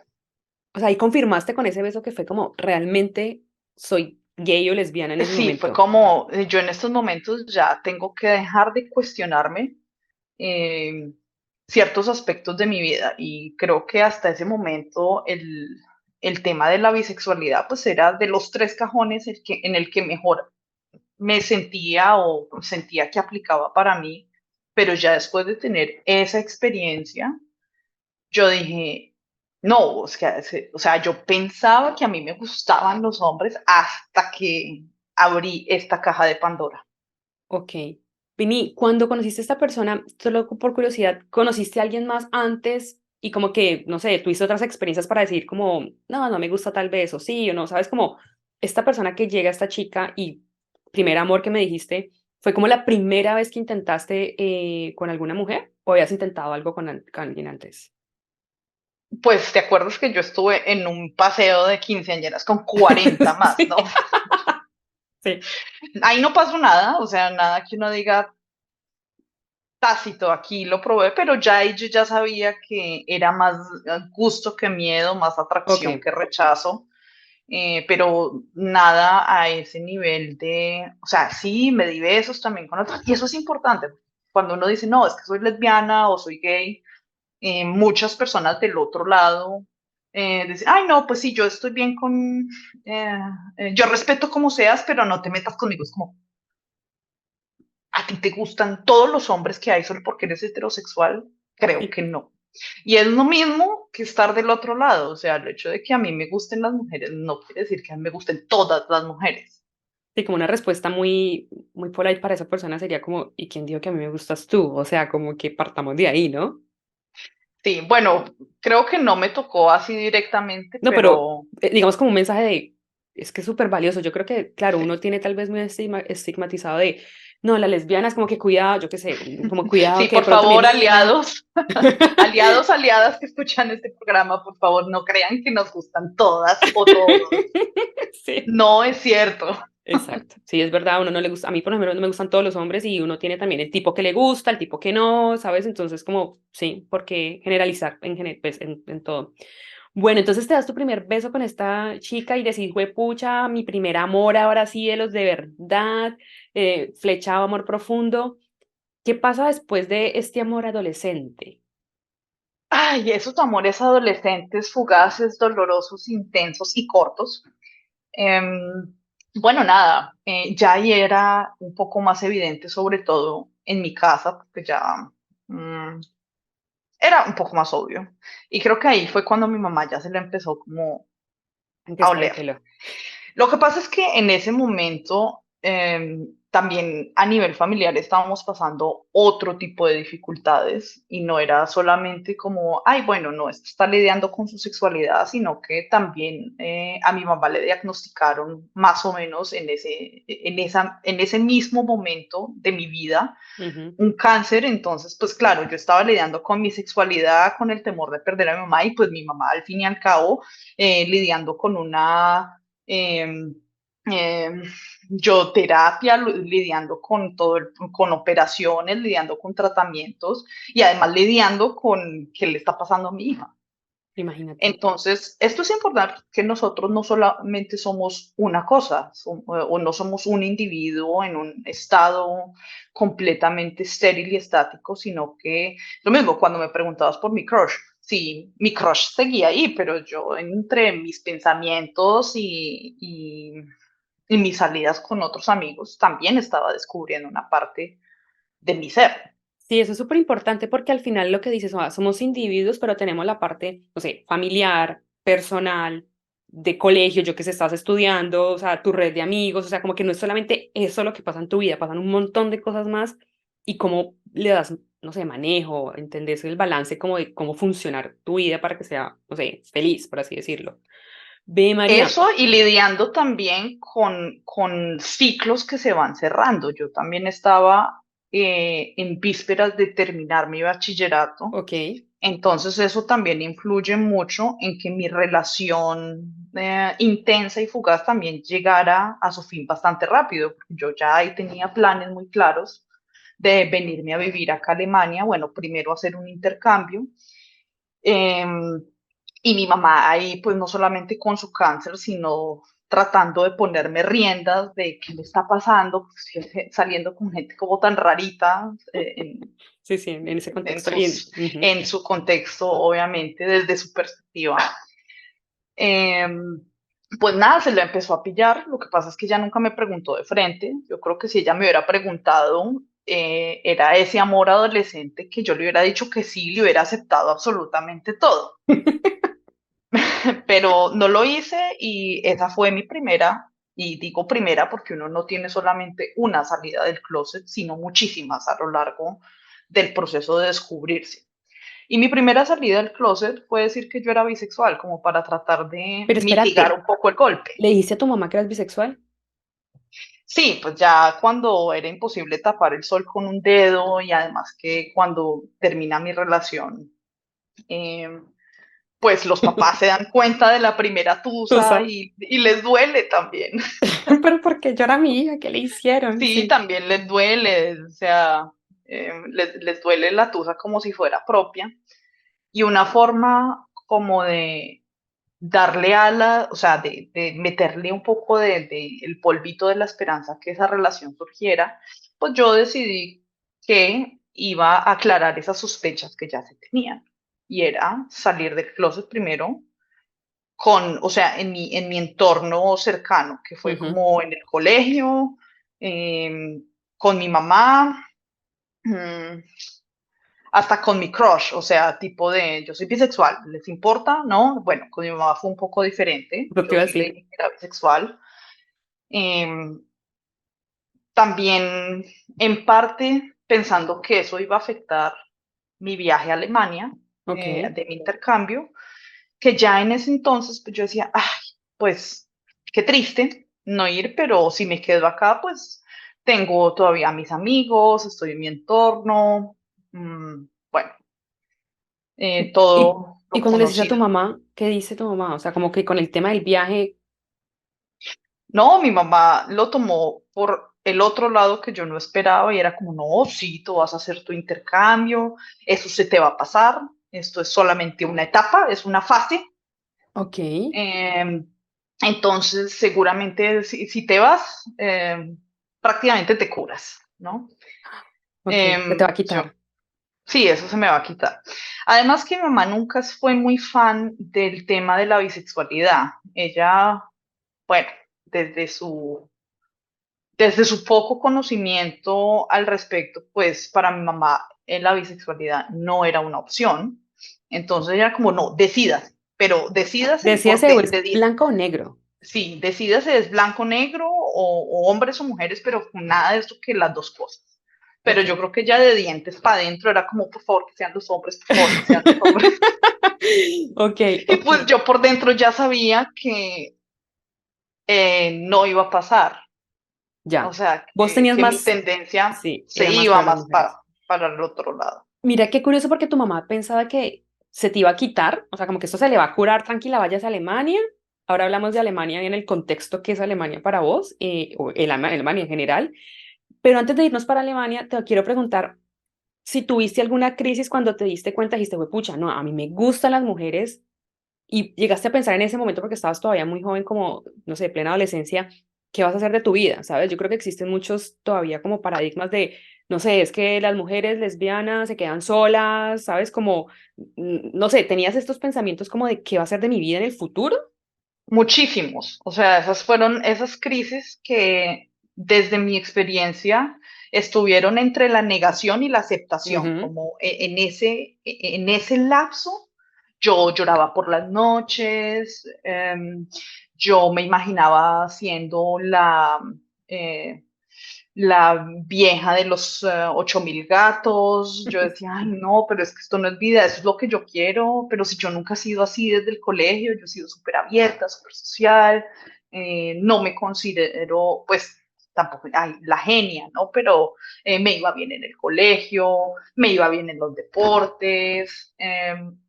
A: O sea, ahí confirmaste con ese beso que fue como, realmente soy gay o lesbiana en ese
B: Sí, fue
A: momento.
B: como yo en estos momentos ya tengo que dejar de cuestionarme eh, ciertos aspectos de mi vida y creo que hasta ese momento el tema de la bisexualidad pues era de los tres cajones en el que mejor me sentía o sentía que aplicaba para mí, pero ya después de tener esa experiencia, yo dije, No, o sea, yo pensaba que a mí me gustaban los hombres hasta que abrí esta caja de Pandora.
A: Ok. Vini, cuando conociste a esta persona, solo por curiosidad, ¿conociste a alguien más antes y como que, no sé, tuviste otras experiencias para decir como, no, no me gusta tal vez, o sí, o no, sabes, como esta persona que llega, esta chica y primer amor que me dijiste, ¿fue como la primera vez que intentaste con alguna mujer o habías intentado algo con alguien antes?
B: Pues te acuerdas que yo estuve en un paseo de quinceañeras con 40 más, ¿no?
A: Sí, sí,
B: Ahí no pasó nada, o sea, nada que uno diga tácito, aquí lo probé, pero ya ahí yo ya sabía que era más gusto que miedo, más atracción
A: ok.
B: que rechazo, pero nada a ese nivel de, o sea, sí, me di besos también con otros, y eso es importante. Cuando uno dice, no, es que soy lesbiana o soy gay, muchas personas del otro lado dicen, ay, no, pues sí, yo estoy bien con, eh, yo respeto como seas, pero no te metas conmigo. Es como, ¿a ti te gustan todos los hombres que hay solo porque eres heterosexual? Creo
A: Sí,
B: que no. Y es lo mismo que estar del otro lado, o sea, el hecho de que a mí me gusten las mujeres no quiere decir que a mí me gusten todas las mujeres.
A: sí, como una respuesta muy, muy polite para esa persona sería como, ¿y quién dijo que a mí me gustas tú? O sea, como que partamos de ahí, ¿no?
B: Sí, bueno, creo que no me tocó así directamente,
A: No, pero
B: pero
A: digamos como un mensaje de, es que es súper valioso. Yo creo que, claro,
B: sí.
A: uno tiene tal vez muy estigmatizado de, no, la lesbiana es como que cuidado, yo qué sé, como cuidado
B: Sí,
A: que de
B: por
A: pronto me
B: favor,
A: miran.
B: aliados, aliados, aliadas que escuchan este programa, por favor, no crean que nos gustan todas o todos.
A: Sí.
B: No es cierto.
A: Exacto. Sí, es verdad, a uno no le gusta, a mí por ejemplo no me gustan todos los hombres y uno tiene también el tipo que le gusta, el tipo que no, ¿sabes? Entonces como, sí, ¿por qué generalizar pues, en todo? Bueno, entonces te das tu primer beso con esta chica y decís, pucha, mi primer amor, ahora sí, de los de verdad, flechado, amor profundo. ¿Qué pasa después de este amor adolescente?
B: Ay, esos amores adolescentes, fugaces, dolorosos, intensos y cortos. Bueno, nada, ya ahí era un poco más evidente, sobre todo en mi casa, porque ya mm, era un poco más obvio. Y creo que ahí fue cuando mi mamá ya se le empezó como a
A: Empezar el
B: oler.
A: pelo.
B: Lo que pasa es que en ese momento también a nivel familiar estábamos pasando otro tipo de dificultades y no era solamente como, ay, bueno, no, esto está lidiando con su sexualidad, sino que también a mi mamá le diagnosticaron más o menos en ese mismo momento de mi vida
A: Ujú.
B: un cáncer. Entonces, pues claro, yo estaba lidiando con mi sexualidad, con el temor de perder a mi mamá y pues mi mamá al fin y al cabo lidiando con una eh, eh, yo terapia, lidiando con todo, con operaciones, lidiando con tratamientos y además lidiando con qué le está pasando a mi hija.
A: Imagínate.
B: Entonces, esto es importante que nosotros no solamente somos una cosa o no somos un individuo en un estado completamente estéril y estático, sino que lo mismo cuando me preguntabas por mi crush. Sí, mi crush seguía ahí, pero yo entre mis pensamientos y mis salidas con otros amigos también estaba descubriendo una parte de mi ser.
A: Sí, eso es súper importante porque al final lo que dices, somos individuos, pero tenemos la parte, no sé, familiar, personal, de colegio, yo que sé, estás estudiando, o sea, tu red de amigos, o sea, como que no es solamente eso lo que pasa en tu vida, pasan un montón de cosas más y cómo le das, no sé, manejo, entendés el balance como de cómo funcionar tu vida para que sea, no sé, feliz, por así decirlo. Ve, María,
B: Eso y lidiando también con ciclos que se van cerrando. Yo también estaba en vísperas de terminar mi bachillerato,
A: ok,
B: entonces eso también influye mucho en que mi relación intensa y fugaz también llegara a su fin bastante rápido, porque yo ya ahí tenía planes muy claros de venirme a vivir acá a Alemania, bueno, primero hacer un intercambio. em, y mi mamá ahí, pues no solamente con su cáncer, sino tratando de ponerme riendas de qué me está pasando, pues, saliendo con gente como tan rarita
A: sí, sí, en ese
B: en
A: contexto. Y, ujú.
B: en su contexto, obviamente, desde su perspectiva. Eh, pues nada, se la empezó a pillar. Lo que pasa es que ella nunca me preguntó de frente. Yo creo que si ella me hubiera preguntado, era ese amor adolescente que yo le hubiera dicho que sí, le hubiera aceptado absolutamente todo. pero no lo hice y esa fue mi primera, y digo primera porque uno no tiene solamente una salida del closet, sino muchísimas a lo largo del proceso de descubrirse. Y mi primera salida del closet fue decir que yo era bisexual, como para tratar de
A: Pero
B: mitigar
A: espérate,
B: un poco el golpe.
A: ¿le dijiste a tu mamá que eras bisexual?
B: Sí, pues ya cuando era imposible tapar el sol con un dedo y además que cuando termina mi relación, eh, pues los papás se dan cuenta de la primera tusa
A: Tusa.
B: y les duele también.
A: Pero porque yo era mi hija, ¿qué le hicieron?
B: Sí,
A: Sí.
B: también les duele, o sea, les duele la tusa como si fuera propia. Y una forma como de darle ala, o sea, de meterle un poco de el polvito de la esperanza que esa relación surgiera, pues yo decidí que iba a aclarar esas sospechas que ya se tenían. Y era salir del closet primero con, o sea, en mi entorno cercano, que fue
A: Ujú.
B: como en el colegio, eh, con mi mamá, mm, hasta con mi crush, o sea, tipo de, yo soy bisexual, ¿les importa? ¿No? Bueno, con mi mamá fue un poco diferente,
A: Lo que
B: yo
A: iba a
B: sí le
A: decir.
B: dije que era bisexual. Eh, También, en parte, pensando que eso iba a afectar mi viaje a Alemania,
A: Ok.
B: de mi intercambio, que ya en ese entonces, pues yo decía, ay, pues qué triste no ir, pero si me quedo acá, pues tengo todavía mis amigos, estoy en mi entorno, bueno,
A: Y,
B: todo
A: y
B: lo
A: cuando le dices a tu
B: conocido.
A: mamá, ¿qué dice tu mamá? O sea, como que con el tema del viaje,
B: No, mi mamá lo tomó por el otro lado que yo no esperaba y era como, no, sí, tú vas a hacer tu intercambio, eso se te va a pasar, esto es solamente una etapa, es una fase.
A: ok,
B: eh, entonces, seguramente si te vas, prácticamente te curas, ¿no?
A: ok, se te va a
B: Yo,
A: quitar.
B: sí, eso se me va a quitar. Además que mi mamá nunca fue muy fan del tema de la bisexualidad. Ella, bueno, desde su desde su poco conocimiento al respecto, pues para mi mamá la bisexualidad no era una opción. Entonces era como, no, decídase, pero decídase por
A: Decídese o es blanco o negro.
B: sí, decídase es blanco, negro o hombres o mujeres, pero con nada de esto que las dos cosas. Pero
A: Ok.
B: yo creo que ya de dientes para adentro era como, por favor, que sean los hombres, por favor, que sean los hombres.
A: Ok,
B: Y
A: ok,
B: pues yo por dentro ya sabía que no iba a pasar. O
A: ya.
B: sea,
A: Vos tenías
B: que mi
A: más,
B: tendencia
A: sí,
B: se
A: era más
B: iba
A: para las
B: más
A: mujeres.
B: para el otro lado.
A: Mira qué curioso porque tu mamá pensaba que se te iba a quitar, o sea, como que esto se le va a curar, tranquila, vayas a Alemania. Ahora hablamos de Alemania en el contexto que es Alemania para vos, o Alemania en general. Pero antes de irnos para Alemania, te quiero preguntar si tuviste alguna crisis cuando te diste cuenta, dijiste, pucha, no, a mí me gustan las mujeres, y llegaste a pensar en ese momento porque estabas todavía muy joven, como, no sé, plena adolescencia, ¿qué vas a hacer de tu vida? ¿Sabes? Yo creo que existen muchos todavía como paradigmas de, no sé, es que las mujeres lesbianas se quedan solas, ¿sabes? Como, no sé, ¿tenías estos pensamientos como de qué va a ser de mi vida en el futuro?
B: Muchísimos. O sea, esas fueron esas crisis que desde mi experiencia estuvieron entre la negación y la aceptación.
A: Ujú.
B: Como en ese lapso, yo lloraba por las noches, yo me imaginaba siendo eh, la vieja de los 8.000 gatos. Yo decía, ay, no, pero es que esto no es vida, eso es lo que yo quiero, pero si yo nunca he sido así desde el colegio, yo he sido súper abierta, súper social, no me considero, pues, tampoco, ay, la genia, ¿no? Pero me iba bien en el colegio, me iba bien en los deportes.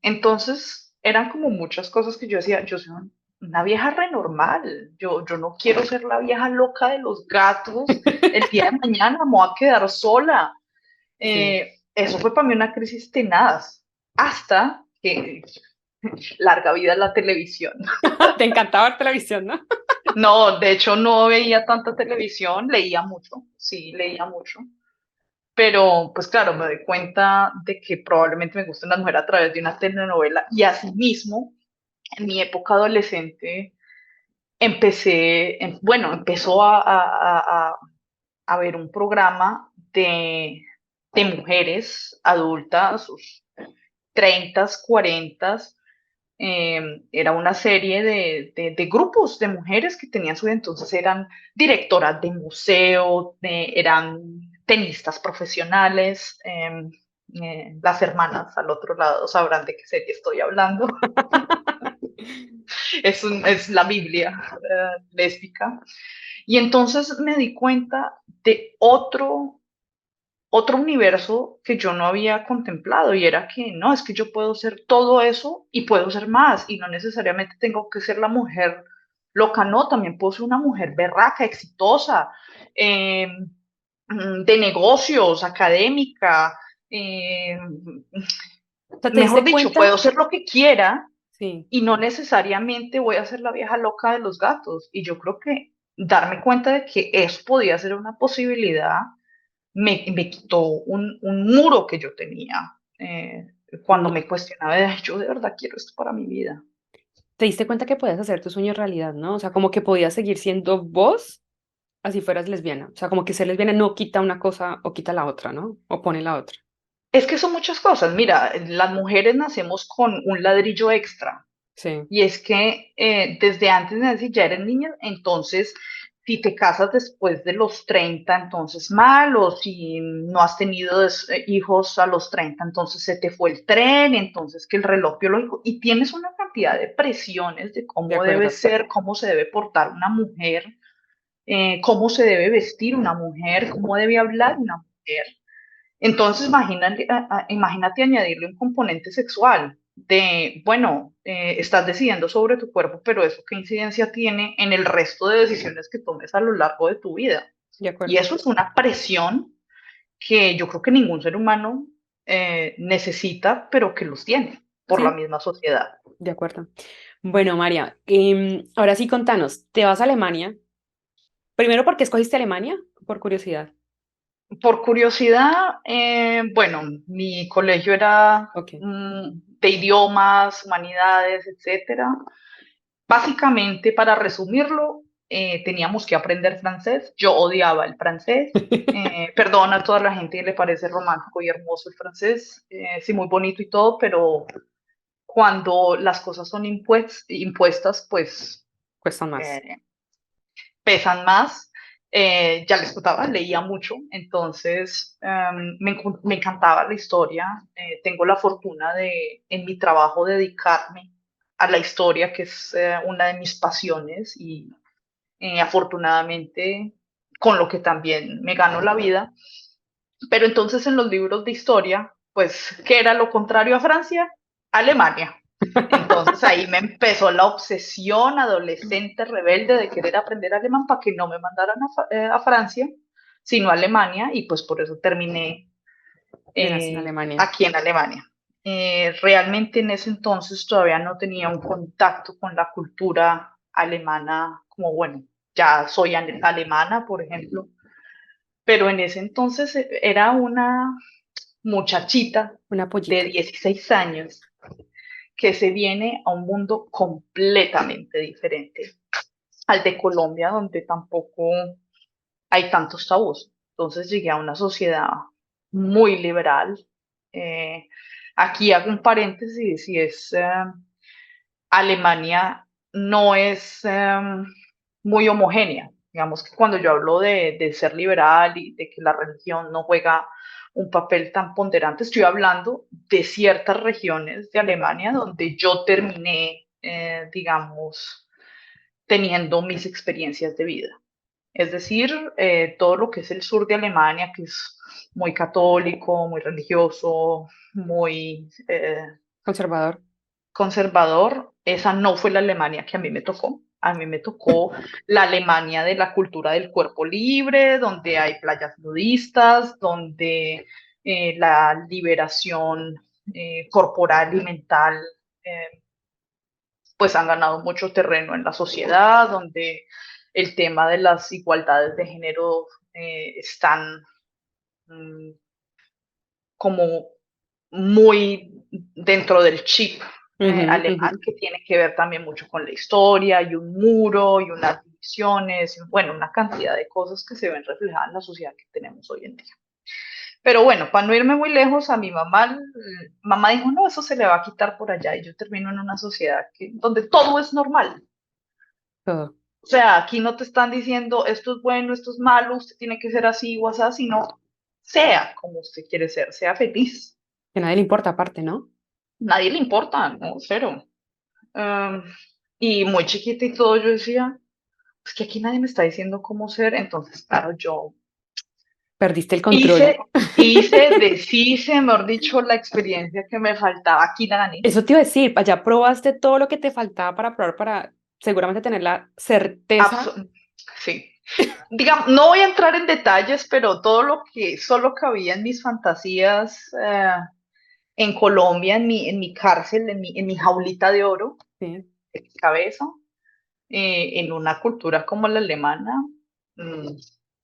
B: Entonces, eran como muchas cosas que yo decía, yo soy una vieja renormal, yo no quiero ser la vieja loca de los gatos, el día de mañana me voy a quedar sola.
A: Sí.
B: Eso fue para mí una crisis tenaz, hasta que larga vida la televisión.
A: Te encantaba ver televisión, ¿no?
B: No, de hecho no veía tanta televisión, leía mucho, sí, leía mucho. Pero pues claro, me doy cuenta de que probablemente me gusta una mujer a través de una telenovela y asimismo, en mi época adolescente, bueno, empezó a ver un programa de mujeres adultas, sus 30, 40, Era una serie de grupos de mujeres que tenían su vida, entonces eran directoras de museo, eran tenistas profesionales, las hermanas al otro lado sabrán de qué serie estoy hablando. Es la Biblia lésbica. Y entonces me di cuenta de otro universo que yo no había contemplado y era que no, es que yo puedo ser todo eso y puedo ser más y no necesariamente tengo que ser la mujer loca, no, también puedo ser una mujer berraca, exitosa, eh, de negocios, académica, eh,
A: O sea, ¿te
B: mejor
A: diste
B: dicho,
A: cuenta?
B: puedo ser lo que quiera
A: Sí,
B: y no necesariamente voy a ser la vieja loca de los gatos. Y yo creo que darme cuenta de que eso podía ser una posibilidad me quitó un muro que yo tenía cuando
A: no.
B: me cuestionaba de, "Ay, yo de verdad quiero esto para mi vida".
A: Te diste cuenta que podías hacer tu sueño realidad, ¿no? O sea, como que podías seguir siendo vos, así fueras lesbiana. O sea, como que ser lesbiana no quita una cosa o quita la otra, ¿no? O pone la otra.
B: Es que son muchas cosas. Mira, las mujeres nacemos con un ladrillo extra.
A: Sí,
B: Y es que desde antes de decir, ya eres niña, entonces si te casas después de los 30 entonces mal, o si no has tenido hijos a los 30 entonces se te fue el tren, entonces que el reloj biológico, y tienes una cantidad de presiones de
A: de
B: cómo debe
A: acuerdo.
B: ser, cómo se debe portar una mujer, cómo se debe vestir una mujer, cómo debe hablar una mujer. Entonces, imagínate añadirle un componente sexual de, bueno, estás decidiendo sobre tu cuerpo, pero eso qué incidencia tiene en el resto de decisiones que tomes a lo largo de tu vida.
A: De
B: Y
A: acuerdo.
B: eso es una presión que yo creo que ningún ser humano necesita, pero que los tiene por la
A: Sí,
B: misma sociedad.
A: de acuerdo. Bueno, María, ahora sí contanos, ¿te vas a Alemania? Primero, ¿por qué escogiste Alemania? Por curiosidad.
B: Por curiosidad, bueno, mi colegio era
A: Ok.
B: de idiomas, humanidades, etcétera. Básicamente, para resumirlo, teníamos que aprender francés. Yo odiaba el francés. Perdón a toda la gente que le parece romántico y hermoso el francés, sí, muy bonito y todo, pero cuando las cosas son impuestas, pues
A: Cuesta más.
B: eh, pesan más. Ya les contaba, leía mucho, entonces me encantaba la historia. Tengo la fortuna de, en mi trabajo, dedicarme a la historia, que es una de mis pasiones y afortunadamente con lo que también me gano la vida. Pero entonces en los libros de historia, pues, ¿qué era lo contrario a Francia? Alemania. Entonces ahí me empezó la obsesión adolescente rebelde de querer aprender alemán para que no me mandaran a Francia, sino a Alemania, y pues por eso terminé
A: Verás en Alemania.
B: aquí en Alemania. Realmente en ese entonces todavía no tenía un contacto con la cultura alemana, como bueno, ya soy alemana, por ejemplo, pero en ese entonces era una muchachita
A: Una
B: de
A: pollita.
B: 16 años que se viene a un mundo completamente diferente al de Colombia, donde tampoco hay tantos tabús. Entonces llegué a una sociedad muy liberal. Eh, Aquí hago un paréntesis y es Alemania no es muy homogénea. Digamos que cuando yo hablo de ser liberal y de que la religión no juega un papel tan ponderante, estoy hablando de ciertas regiones de Alemania donde yo terminé, digamos, teniendo mis experiencias de vida. Es decir, todo lo que es el sur de Alemania, que es muy católico, muy religioso, muy
A: Conservador.
B: conservador, esa no fue la Alemania que a mí me tocó. A mí me tocó la Alemania de la cultura del cuerpo libre, donde hay playas nudistas, donde la liberación corporal y mental pues han ganado mucho terreno en la sociedad, donde el tema de las igualdades de género están mm, como muy dentro del chip
A: Ujú, ujú.
B: alemán, que tiene que ver también mucho con la historia, y un muro, y unas divisiones, y, bueno, una cantidad de cosas que se ven reflejadas en la sociedad que tenemos hoy en día. Pero bueno, para no irme muy lejos, a mi mamá, mamá dijo, no, eso se le va a quitar por allá y yo termino en una sociedad donde todo es normal.
A: Todo.
B: O sea, aquí no te están diciendo esto es bueno, esto es malo, usted tiene que ser así o así, sino sea como usted quiere ser, sea feliz.
A: Que a nadie le importa aparte, ¿no?
B: Nadie le importa, no, cero. Um, y muy chiquita y todo, yo decía, es que aquí nadie me está diciendo cómo ser, entonces, claro, yo
A: Perdiste el control.
B: hice, hice, deshice, mejor dicho, la experiencia que me faltaba, aquí la gané.
A: Eso te iba a decir, allá probaste todo lo que te faltaba para probar, para seguramente tener la certeza.
B: Sí. Digamos, no voy a entrar en detalles, pero todo lo que solo cabía en mis fantasías en Colombia, en mi cárcel, en mi jaulita de oro,
A: Sí.
B: en mi cabeza, en una cultura como la alemana, mm,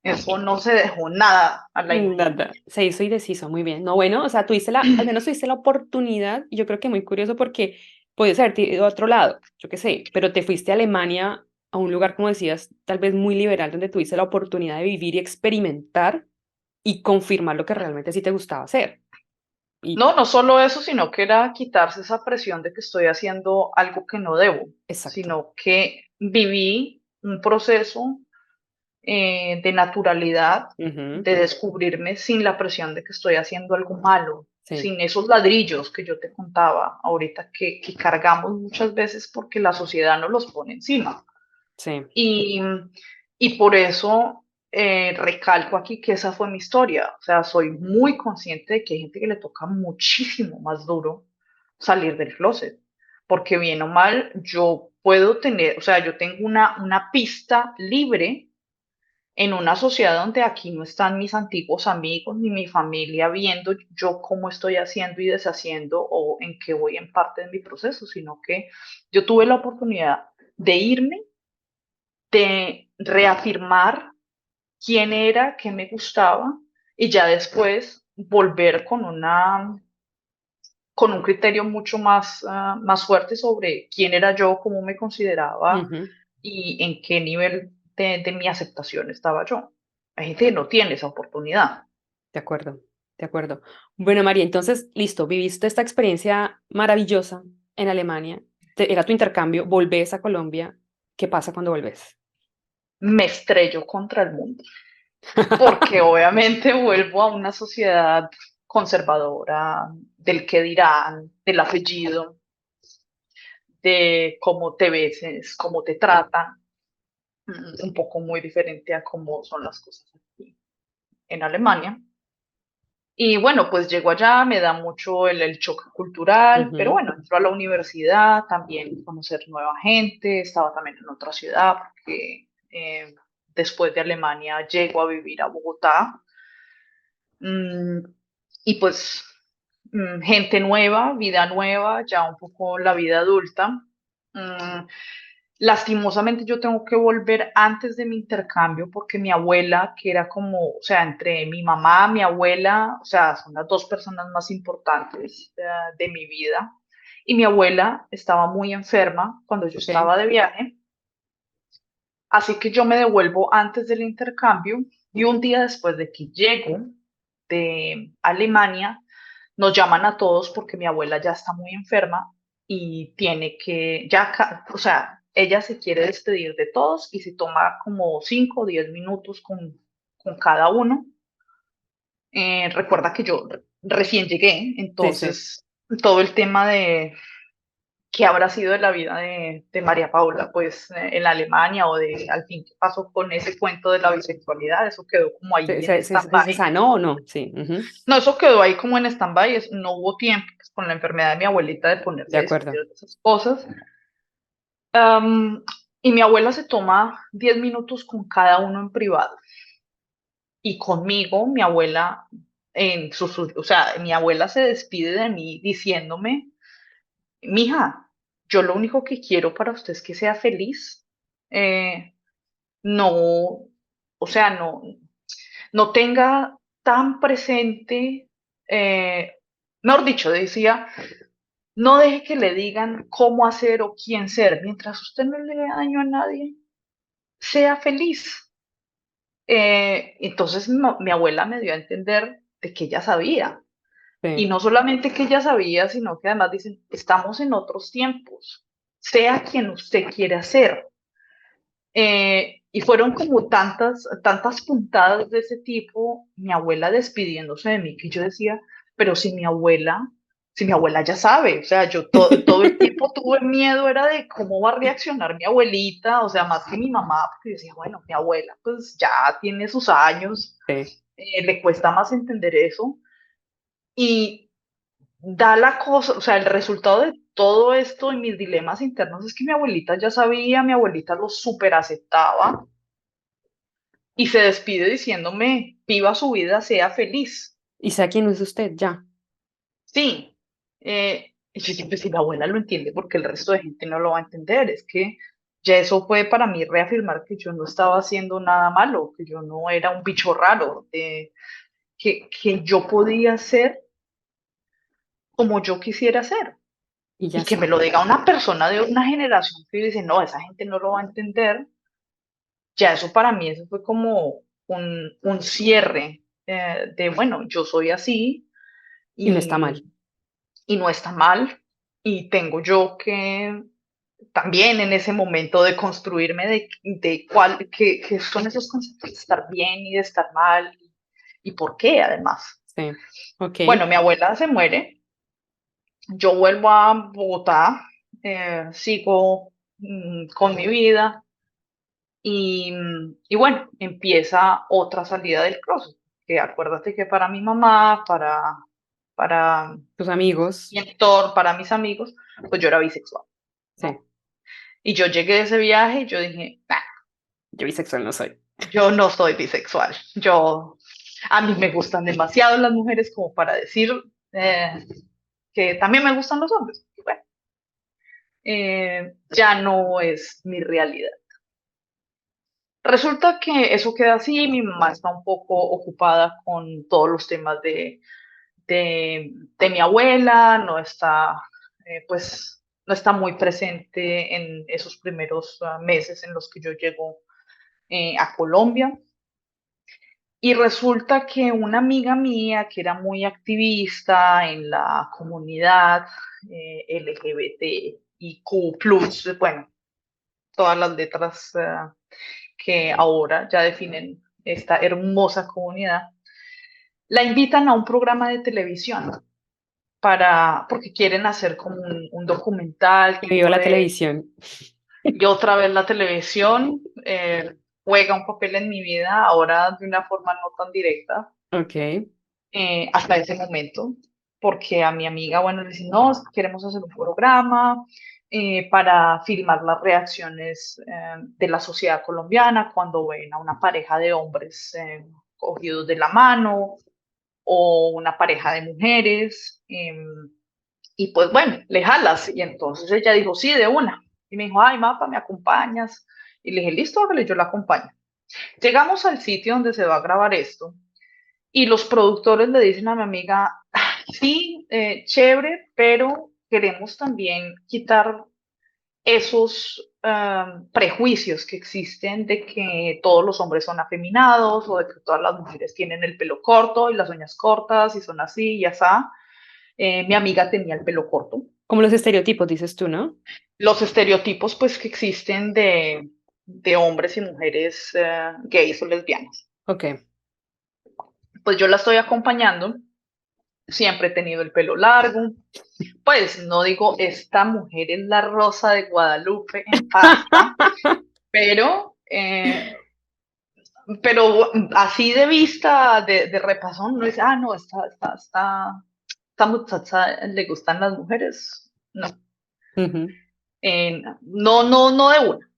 B: eso no se dejó nada a la imaginación.
A: Nada, se hizo y deshizo, muy bien. No, bueno, o sea, al menos tuviste la oportunidad, y yo creo que muy curioso porque podías haberte ido a otro lado, yo qué sé, pero te fuiste a Alemania, a un lugar, como decías, tal vez muy liberal, donde tuviste la oportunidad de vivir y experimentar y confirmar lo que realmente sí te gustaba hacer. Y
B: No, no solo eso, sino que era quitarse esa presión de que estoy haciendo algo que no debo,
A: exacto.
B: sino que viví un proceso de naturalidad,
A: Ujú,
B: de descubrirme sin la presión de que estoy haciendo algo malo,
A: sí,
B: sin esos ladrillos que yo te contaba ahorita que cargamos muchas veces porque la sociedad nos los pone encima.
A: sí,
B: Y, y por eso recalco aquí que esa fue mi historia. O sea, soy muy consciente de que hay gente que le toca muchísimo más duro salir del closet, porque bien o mal yo puedo tener, o sea, yo tengo una pista libre en una sociedad donde aquí no están mis antiguos amigos ni mi familia viendo yo cómo estoy haciendo y deshaciendo o en qué voy en parte de mi proceso, sino que yo tuve la oportunidad de irme, de reafirmar quién era, qué me gustaba y ya después volver con un criterio mucho más fuerte sobre quién era yo, cómo me consideraba
A: ujú,
B: y en qué nivel de mi aceptación estaba yo. Hay gente que no tiene esa oportunidad.
A: de acuerdo, de acuerdo. Bueno, María, entonces, listo, viviste esta experiencia maravillosa en Alemania, era tu intercambio, volvés a Colombia, ¿qué pasa cuando volvés?
B: Me estrello contra el mundo, porque obviamente vuelvo a una sociedad conservadora, del qué dirán, del apellido, de cómo te ves, cómo te tratan, un poco muy diferente a cómo son las cosas aquí en Alemania. Y bueno, pues llego allá, me da mucho el choque cultural, pero
A: Ujú,
B: bueno, entro a la universidad, también conocer nueva gente, estaba también en otra ciudad, porque después de Alemania llego a vivir a Bogotá. Mm, y pues gente nueva, vida nueva, ya un poco la vida adulta. Mm, Lastimosamente yo tengo que volver antes de mi intercambio porque mi abuela, que era como, o sea, entre mi mamá, mi abuela, o sea, son las dos personas más importantes de mi vida. Y mi abuela estaba muy enferma cuando yo
A: ok,
B: estaba de viaje, así que yo me devuelvo antes del intercambio y un día después de que llego de Alemania, nos llaman a todos porque mi abuela ya está muy enferma y tiene que, ya, o sea, ella se quiere despedir de todos y se toma como 5 o 10 minutos con cada uno. Recuerda que yo recién llegué,
A: sí, sí.
B: entonces todo el tema de qué habrá sido de la vida de María Paula, pues en Alemania o de al fin qué pasó con ese cuento de la bisexualidad, eso quedó como
A: ¿Se,
B: ahí en
A: se, se, se
B: stand-by.
A: sanó o no? Sí, ujú,
B: No, eso quedó ahí como en stand-by, no hubo tiempo pues, con la enfermedad de mi abuelita de
A: de
B: ponerse a
A: acuerdo.
B: discutir de esas cosas. Am, y mi abuela se toma 10 minutos con cada uno en privado. Y conmigo, mi abuela, o sea, mi abuela se despide de mí diciéndome, mija, yo lo único que quiero para usted es que sea feliz. No, o sea, no tenga tan presente, mejor dicho, decía, no deje que le digan cómo hacer o quién ser. Mientras usted no le haga daño a nadie, sea feliz. Entonces mi abuela me dio a entender. de que ella sabía. Y
A: Sí.
B: no solamente que ella sabía, sino que además dicen, estamos en otros tiempos, sea quien usted quiera ser. Y fueron como tantas puntadas de ese tipo, mi abuela despidiéndose de mí, que yo decía, pero si mi abuela ya sabe, o sea, yo todo el tiempo tuve miedo, era de cómo va a reaccionar mi abuelita, o sea, más que mi mamá, porque yo decía, bueno, mi abuela pues ya tiene sus años,
A: Sí.
B: le cuesta más entender eso, y da la cosa, o sea, el resultado de todo esto y mis dilemas internos es que mi abuelita ya sabía, mi abuelita lo súper aceptaba y se despide diciéndome, viva su vida, sea feliz.
A: ¿Y sabe quién es usted ya?
B: Sí, y yo siempre, si mi abuela lo entiende, porque el resto de gente no lo va a entender, es que ya eso fue para mí reafirmar que yo no estaba haciendo nada malo, que yo no era un bicho raro, que yo podía ser como yo quisiera ser.
A: Y ya
B: Y que me
A: está.
B: lo diga una persona de una generación que dice, no, esa gente no lo va a entender, ya eso para mí, eso fue como un cierre de, bueno, yo soy así
A: Y no está mal.
B: y, y no está mal y tengo yo que también en ese momento de construirme de qué son esos conceptos de estar bien y de estar mal y por qué además.
A: Sí. Ok.
B: Bueno, mi abuela se muere, yo vuelvo a Bogotá, sigo con mi vida. Y bueno, empieza otra salida del closet, que acuérdate que para mi mamá, para
A: Tus
B: mi
A: amigos.
B: entorno, para mis amigos, pues yo era bisexual,
A: Sí.
B: ¿no? Y yo llegué de ese viaje y yo dije, "Nah,
A: Yo bisexual no soy.
B: yo no soy bisexual, a mí me gustan demasiado las mujeres como para decir eh, que también me gustan los hombres. Y bueno, ya no es mi realidad. Resulta que eso queda así, mi mamá está un poco ocupada con todos los temas de mi abuela, no está, pues, no está muy presente en esos primeros meses en los que yo llego a Colombia. Y resulta que una amiga mía que era muy activista en la comunidad LGBTIQ+, bueno, todas las letras que ahora ya definen esta hermosa comunidad, la invitan a un programa de televisión porque quieren hacer como un documental
A: Que viva
B: tipo
A: la
B: de,
A: televisión.
B: y otra vez la televisión juega un papel en mi vida, ahora de una forma no tan directa,
A: Ok.
B: hasta ese momento, porque a mi amiga, bueno, le dicen, no, queremos hacer un programa para filmar las reacciones de la sociedad colombiana cuando ven a una pareja de hombres cogidos de la mano o una pareja de mujeres. Y pues bueno, le jalas. Y entonces ella dijo, sí, de una. Y me dijo, ay, Mapa, ¿me acompañas? Y le dije, listo, hágale, yo la acompaño. Llegamos al sitio donde se va a grabar esto y los productores le dicen a mi amiga, sí, chévere, pero queremos también quitar esos prejuicios que existen de que todos los hombres son afeminados o de que todas las mujeres tienen el pelo corto y las uñas cortas y son así y así. Mi amiga tenía el pelo corto.
A: Como los estereotipos, dices tú, ¿no?
B: Los estereotipos pues que existen de hombres y mujeres gays o lesbianas.
A: Ok.
B: Pues yo la estoy acompañando, siempre he tenido el pelo largo, pues no digo esta mujer es la Rosa de Guadalupe en pasta, pero, pero así de vista, de repasón, no dice, ah, no, esta muchacha le gustan las mujeres. No,
A: Ujú.
B: no de una.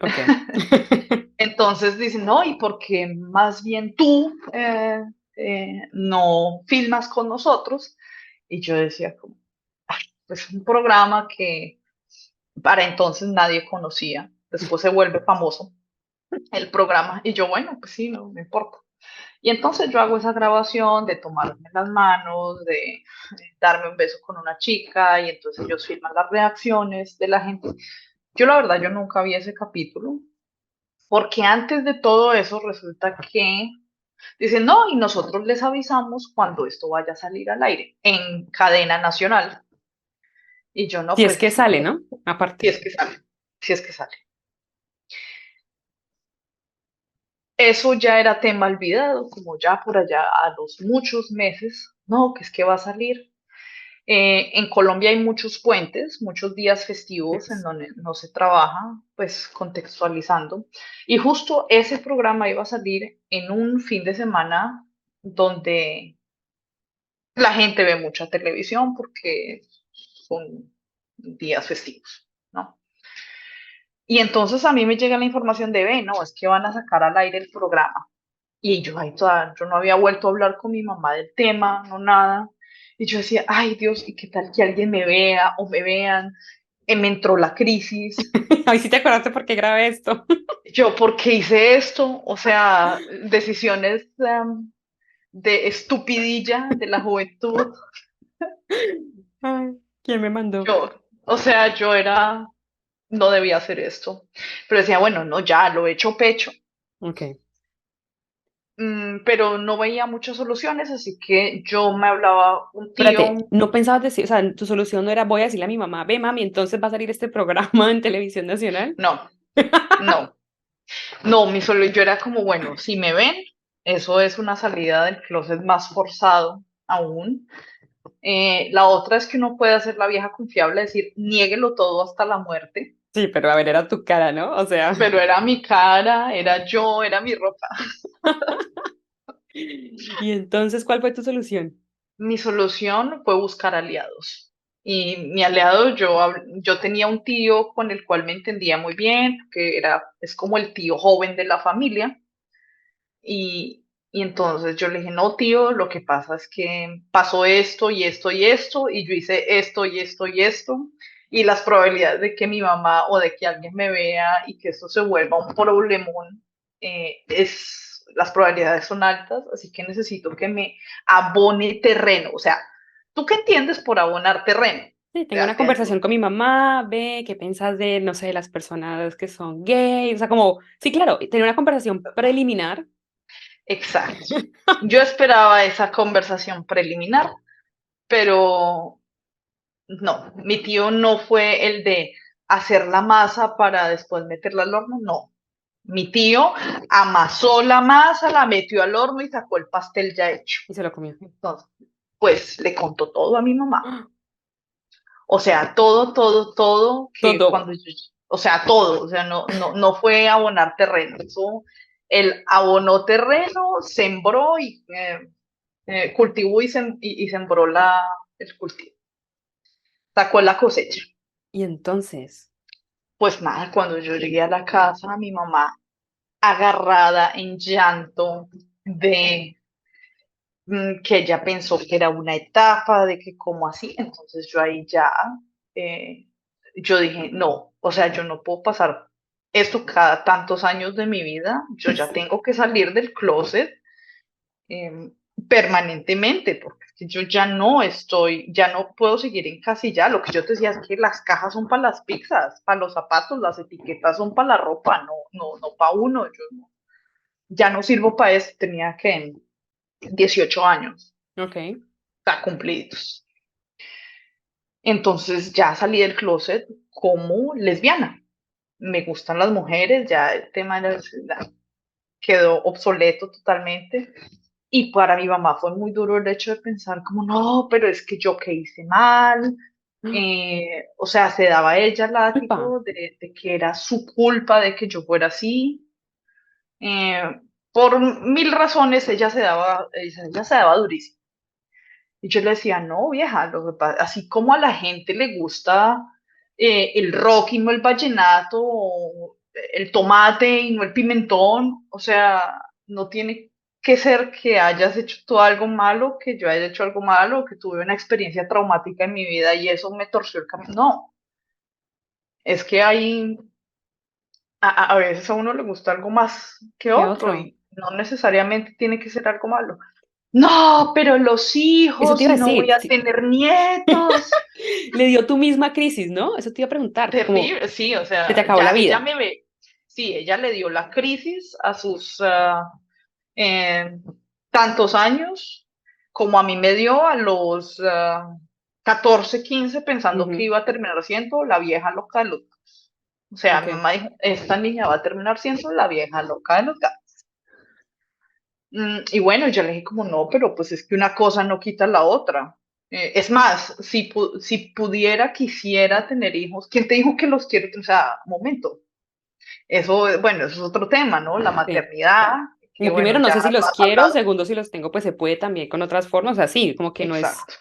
A: Ok.
B: Entonces dicen, no, y porque más bien tú no filmas con nosotros. Y yo decía, como, "Ah, pues un programa que para entonces nadie conocía. Después se vuelve famoso el programa. Y yo, bueno, pues sí, no me importa. Y entonces yo hago esa grabación de tomarme las manos, de darme un beso con una chica, y entonces ellos filman las reacciones de la gente. Yo la verdad, yo nunca vi ese capítulo, porque antes de todo eso resulta que Dicen, no, y nosotros les avisamos cuando esto vaya a salir al aire, en cadena nacional. Y yo no,
A: Si es que
B: pues,
A: sale, ¿no?
B: si
A: Aparte.
B: es que sale, si es que sale. Eso ya era tema olvidado, como ya por allá a los muchos meses, no, que es que va a salir. En Colombia hay muchos puentes, muchos días festivos en
A: Pues,
B: donde no se trabaja, pues contextualizando. Y justo ese programa iba a salir en un fin de semana donde la gente ve mucha televisión porque son días festivos, ¿no? Y entonces a mí me llega la información de, ve, no, es que van a sacar al aire el programa. Y yo, ay, yo no había vuelto a hablar con mi mamá del tema, no nada. Y yo decía, ay Dios, ¿y qué tal que alguien me vea o me vean? Me entró la crisis.
A: ay, sí te acordaste por qué grabé esto.
B: Yo, ¿por qué hice esto? O sea, decisiones de estupidilla de la juventud.
A: Ay, ¿quién me mandó?
B: Yo, o sea, yo era, no debía hacer esto. Pero decía, bueno, no, ya lo he hecho pecho.
A: Ok.
B: Pero no veía muchas soluciones, así que yo me hablaba un tío,
A: Espérate, no pensabas decir, o sea, tu solución no era voy a decirle a mi mamá, ve mami, entonces va a salir este programa en televisión nacional.
B: no, no, no, yo era como, bueno, si me ven, eso es una salida del closet más forzado aún. La otra es que uno puede hacer la vieja confiable, decir, niéguelo todo hasta la muerte,
A: Sí, pero a ver, era tu cara, ¿no? O sea,
B: pero era mi cara, era yo, era mi ropa.
A: y entonces, ¿cuál fue tu solución?
B: Mi solución fue buscar aliados. Y mi aliado, yo tenía un tío con el cual me entendía muy bien, que es como el tío joven de la familia. Y entonces yo le dije, no, tío, lo que pasa es que pasó esto y esto y esto, y yo hice esto y esto y esto, y las probabilidades de que mi mamá o de que alguien me vea y que esto se vuelva un problemón, las probabilidades son altas, así que necesito que me abone terreno. O sea, ¿tú qué entiendes por abonar terreno?
A: Sí,
B: O
A: tengo
B: sea,
A: una conversación con mi mamá, ve qué piensas de, no sé, las personas que son gays, o sea, como, sí, claro, tener una conversación preliminar.
B: exacto. Yo esperaba esa conversación preliminar, pero no, mi tío no fue el de hacer la masa para después meterla al horno, no. Mi tío amasó la masa, la metió al horno y sacó el pastel ya hecho.
A: Y se lo comió.
B: Entonces, pues le contó todo a mi mamá.
A: ¡Ah!
B: O sea, todo, todo, todo, que
A: Todo.
B: cuando o sea, todo, o sea, no fue abonar terreno. Eso, él abonó terreno, sembró y cultivó y sembró el cultivo. Sacó la cosecha.
A: Y entonces,
B: Pues nada, cuando yo llegué a la casa, mi mamá agarrada en llanto de que ella pensó que era una etapa, de que cómo así, entonces yo ahí ya, eh, yo dije, no, o sea, yo no puedo pasar esto cada tantos años de mi vida, yo ya
A: sí,
B: tengo que salir del closet eh, permanentemente, porque es que yo ya no estoy, ya no puedo seguir en casilla. Lo que yo te decía es que las cajas son para las pizzas, para los zapatos, las etiquetas son para la ropa, no para uno. Ya no sirvo para eso, tenía que 18 años,
A: ok.
B: está cumplidos. Entonces ya salí del closet como lesbiana. Me gustan las mujeres, ya el tema quedó obsoleto totalmente. Y para mi mamá fue muy duro el hecho de pensar como, no, pero es que yo qué hice mal.
A: ¡Ah!
B: O sea, se daba ella el
A: Culpa.
B: látigo de que era su culpa de que yo fuera así. Eh, por mil razones ella se daba durísimo. Y yo le decía, no, vieja, así como a la gente le gusta el rock y no el vallenato, o el tomate y no el pimentón, o sea, no tiene que ser que hayas hecho tú algo malo, que yo haya hecho algo malo, que tuve una experiencia traumática en mi vida y eso me torció el camino. No, es que a veces a uno le gusta algo más que
A: ¿Qué
B: otro
A: otro?
B: y no necesariamente tiene que ser algo malo. No, pero los
A: Eso te
B: hijos
A: iba
B: y
A: a
B: no voy
A: decir.
B: a
A: Sí.
B: tener nietos.
A: Le dio tu misma crisis, ¿no? Eso te iba a preguntar. Como,
B: Terrible, sí, o
A: se te
B: sea,
A: acabó la
B: ya ella
A: vida.
B: me ve, sí, ella le dio la crisis a sus eh, tantos años como a mí me dio a los 14, 15, pensando que
A: Ujú,
B: iba a terminar siendo la vieja loca de los gatos. O sea,
A: ok,
B: mi mamá dijo, esta niña va a terminar siendo la vieja loca de los gatos. Y bueno, yo le dije como no, pero pues es que una cosa no quita la otra. Es más, si pudiera, quisiera tener hijos. ¿Quién te dijo que los quiero? O sea, momento. Eso, bueno, eso es otro tema, ¿no? La
A: sí.
B: maternidad, que
A: Como primero,
B: bueno,
A: no
B: ya
A: sé si
B: lo
A: los
B: has
A: quiero,
B: hablado.
A: segundo, si los tengo, pues se puede también con otras formas, así, como que no es,
B: Exacto.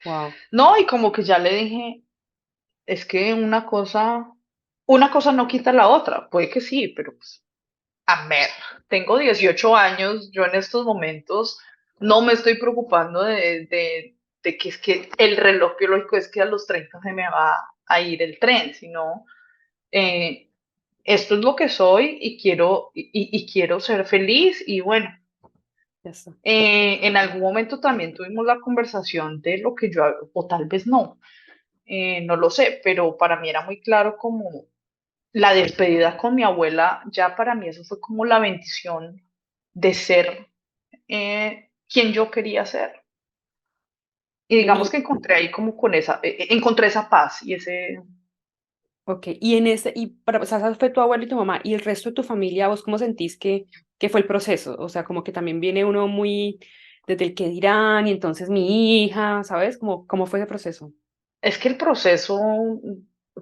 A: wow,
B: No, y como que ya le dije, es que una cosa no quita la otra. Puede que sí, pero pues, a ver, tengo 18 años, yo en estos momentos no me estoy preocupando de que es que el reloj biológico es que a los 30 se me va a ir el tren, sino eh, esto es lo que soy y y quiero ser feliz y bueno,
A: ya está.
B: en algún momento también tuvimos la conversación de lo que yo hago, o tal vez no, no lo sé, pero para mí era muy claro como la despedida con mi abuela, ya para mí eso fue como la bendición de ser quien yo quería ser. Y digamos
A: Vení,
B: que encontré ahí como con encontré esa paz y ese,
A: ok, y en ese, y para, o sea, esa fue tu abuelo y tu mamá, y el resto de tu familia, ¿vos cómo sentís que fue el proceso? O sea, como que también viene uno muy desde el que dirán, y entonces mi hija, ¿sabes? ¿Cómo fue ese proceso?
B: es que el proceso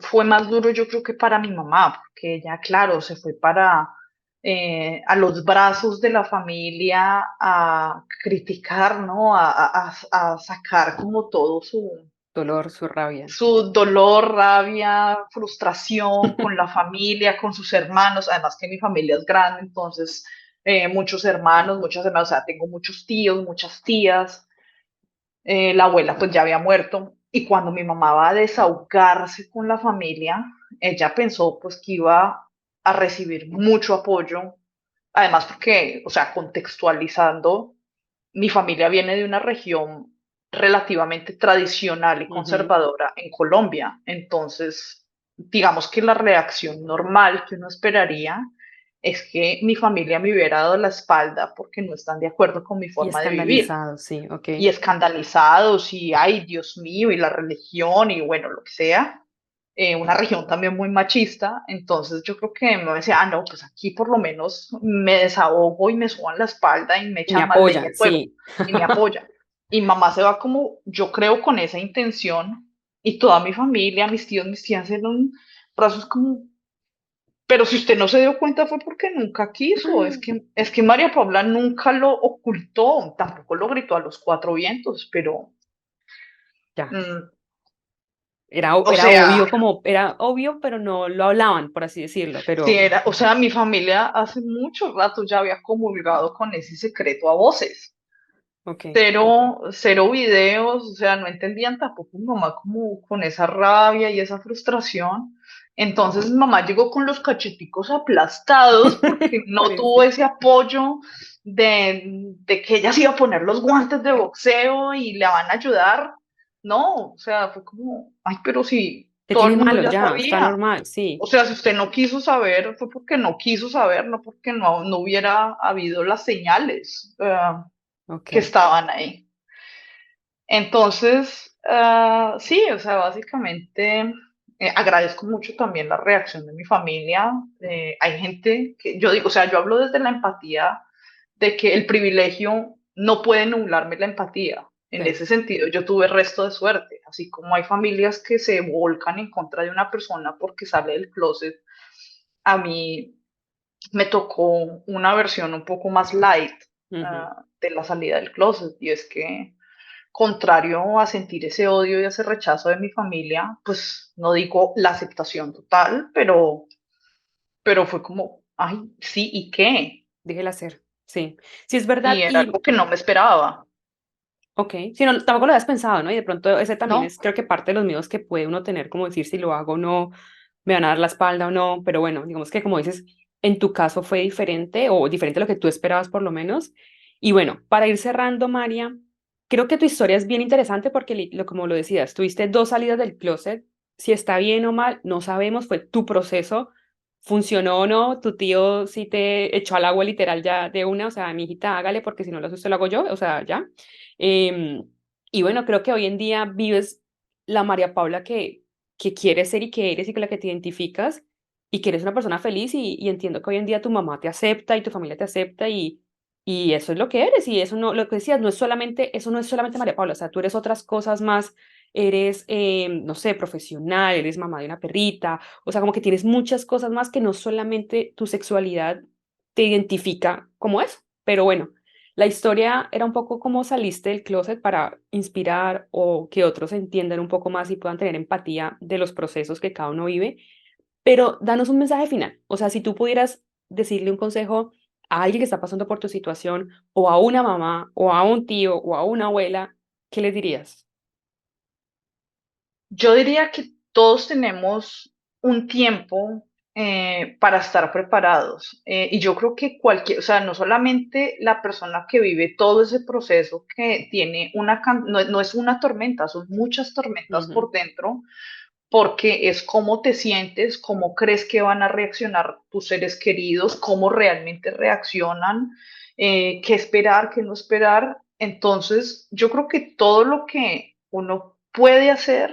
B: fue más duro yo creo que para mi mamá, porque ella, claro, se fue a los brazos de la familia a criticar, ¿no? A sacar como todo
A: Dolor, su rabia.
B: su dolor, rabia, frustración con la familia, con sus hermanos, además que mi familia es grande, entonces muchos hermanos, muchas hermanas, o sea, tengo muchos tíos, muchas tías, la abuela pues ya había muerto y cuando mi mamá va a desahogarse con la familia, ella pensó pues que iba a recibir mucho apoyo, además porque, o sea, contextualizando, mi familia viene de una región relativamente tradicional y
A: Ujú.
B: conservadora en Colombia, entonces digamos que la reacción normal que uno esperaría es que mi familia me hubiera dado la espalda porque no están de acuerdo con mi
A: Y
B: forma de vivir
A: escandalizado, sí, ok.
B: y escandalizados y, ay, Dios mío, y la religión y bueno, lo que sea, una región también muy machista, entonces yo creo que me decía, ah, no, pues aquí por lo menos me desahogo y me suban la espalda y me
A: Y me
B: echan más leña
A: apoyan,
B: al fuego
A: sí.
B: y me apoyan. Y mamá se va como, yo creo, con esa intención y toda mi familia, mis tíos, mis tías eran brazos como, pero si usted no se dio cuenta fue porque nunca quiso. Es que María Paula nunca lo ocultó, tampoco lo gritó a los cuatro vientos, pero
A: Ya.
B: mm,
A: Era,
B: o sea,
A: era obvio, pero no lo hablaban, por así decirlo,
B: sí
A: pero,
B: era, o sea, mi familia hace mucho rato ya había comulgado con ese secreto a voces.
A: ok.
B: Cero videos, o sea, no entendían tampoco mi mamá como con esa rabia y esa frustración. Entonces mi mamá llegó con los cacheticos aplastados porque no tuvo
A: Pobrecito.
B: ese apoyo de que ella se iba a poner los guantes de boxeo y le van a ayudar. No, o sea, fue como, ay, pero si
A: ¿Qué
B: todo el
A: tiene
B: mundo
A: malo
B: ya
A: ya? Está
B: sabía.
A: normal, sí.
B: O sea, si usted no quiso saber, fue porque no quiso saber, no porque no hubiera habido las señales. Que
A: Ok.
B: estaban ahí. Entonces, sí, o sea, básicamente agradezco mucho también la reacción de mi familia. Hay gente que yo digo, o sea, yo hablo desde la empatía de que el privilegio no puede nublarme la empatía. En
A: Sí.
B: ese sentido, yo tuve resto de suerte, así como hay familias que se volcan en contra de una persona porque sale del closet. A mí me tocó una versión un poco más light
A: Ujú.
B: de la salida del closet y es que contrario a sentir ese odio y ese rechazo de mi familia, pues no digo la aceptación total, pero fue como, ay, sí, ¿y qué?
A: Déjela ser. Sí. Sí, es
B: Y
A: verdad.
B: era
A: Y,
B: algo que no me esperaba,
A: ok. Sí, no, tampoco lo habías pensado, ¿no? Y de pronto ese también
B: ¿no?
A: es, creo que parte de los miedos que puede uno tener, como decir si lo hago o no, me van a dar la espalda o no. Pero bueno, digamos que como dices, en tu caso fue diferente o diferente a lo que tú esperabas por lo menos. Y bueno, para ir cerrando, María, creo que tu historia es bien interesante porque, como lo decías, tuviste dos salidas del closet. Si está bien o mal, no sabemos, fue tu proceso. ¿Funcionó o no? ¿Tu tío sí te echó al agua literal ya de una? O sea, mi hijita, hágale porque si no lo hace usted lo hago yo, o sea, ya. Em, y bueno, creo que hoy en día vives la María Paula que quieres ser y que eres y con la que te identificas y que eres una persona feliz y entiendo que hoy en día tu mamá te acepta y tu familia te acepta y eso es lo que eres y eso no, lo que decías, no es solamente, eso no es solamente María Paula, o sea, tú eres otras cosas más, eres, no sé, profesional, eres mamá de una perrita, o sea, como que tienes muchas cosas más que no solamente tu sexualidad te identifica como eso. Pero bueno, la historia era un poco cómo saliste del closet para inspirar o que otros entiendan un poco más y puedan tener empatía de los procesos que cada uno vive. Pero danos un mensaje final. O sea, si tú pudieras decirle un consejo a alguien que está pasando por tu situación, o a una mamá, o a un tío, o a una abuela, ¿qué les dirías?
B: Yo diría que todos tenemos un tiempo para estar preparados. Y yo creo que cualquier, o sea, no solamente la persona que vive todo ese proceso que tiene no, no es una tormenta, son muchas tormentas
A: Ujú,
B: por dentro, porque es cómo te sientes, cómo crees que van a reaccionar tus seres queridos, cómo realmente reaccionan, qué esperar, qué no esperar. Entonces, yo creo que todo lo que uno puede hacer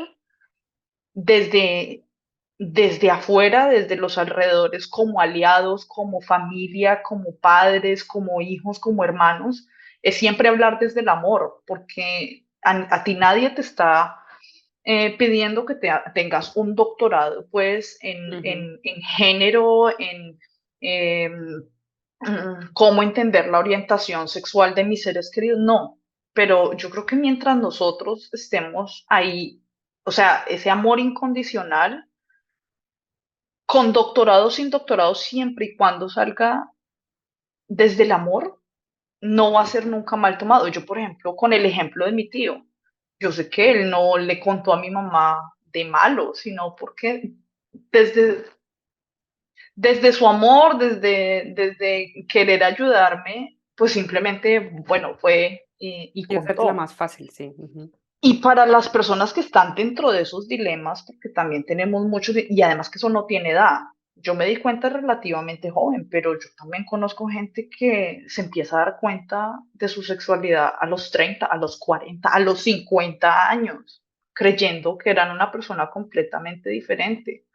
B: desde, desde afuera, desde los alrededores, como aliados, como familia, como padres, como hijos, como hermanos, es siempre hablar desde el amor, porque a ti nadie te está pidiendo que tengas un doctorado, pues,
A: ujú.
B: en género, en cómo entender la orientación sexual de mis seres queridos, no. Pero yo creo que mientras nosotros estemos ahí, o sea, ese amor incondicional, con doctorado, sin doctorado, siempre y cuando salga desde el amor, no va a ser nunca mal tomado. Yo, por ejemplo, con el ejemplo de mi tío, yo sé que él no le contó a mi mamá de malo, sino porque desde, desde su amor, desde querer ayudarme, pues simplemente, bueno, fue y
A: Y hacerte la
B: contó.
A: más fácil, sí. Ujú,
B: Y para las personas que están dentro de esos dilemas, porque también tenemos muchos, y además que eso no tiene edad. Yo me di cuenta relativamente joven, pero yo también conozco gente que se empieza a dar cuenta de su sexualidad a los 30, a los 40, a los 50 años, creyendo que eran una persona completamente diferente.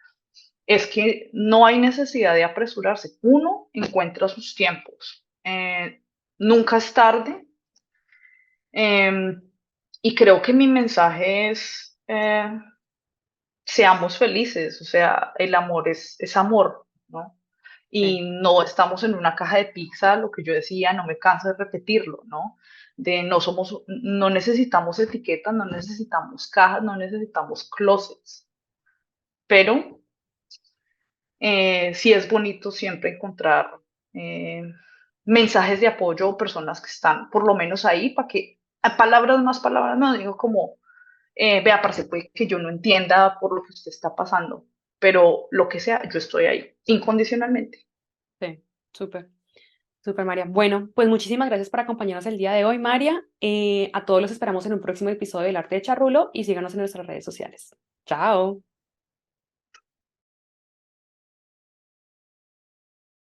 B: Es que no hay necesidad de apresurarse. Uno encuentra sus tiempos. Nunca es tarde. Em, y creo que mi mensaje es, seamos felices, o sea, el amor es amor, ¿no?
A: sí.
B: Y no estamos en una caja de pizza, lo que yo decía, no me canso de repetirlo, ¿no? De no somos, no necesitamos etiquetas, no necesitamos cajas, no necesitamos closets, pero sí es bonito siempre encontrar eh, mensajes de apoyo o personas que están por lo menos ahí para que, a palabras, no digo como vea, parce, puede que yo no entienda por lo que usted está pasando, pero lo que sea, yo estoy ahí, incondicionalmente.
A: Sí, súper, súper, María. Bueno, pues muchísimas gracias por acompañarnos el día de hoy, María. A todos los esperamos en un próximo episodio del Arte de Charrulo y síganos en nuestras redes sociales. Chao.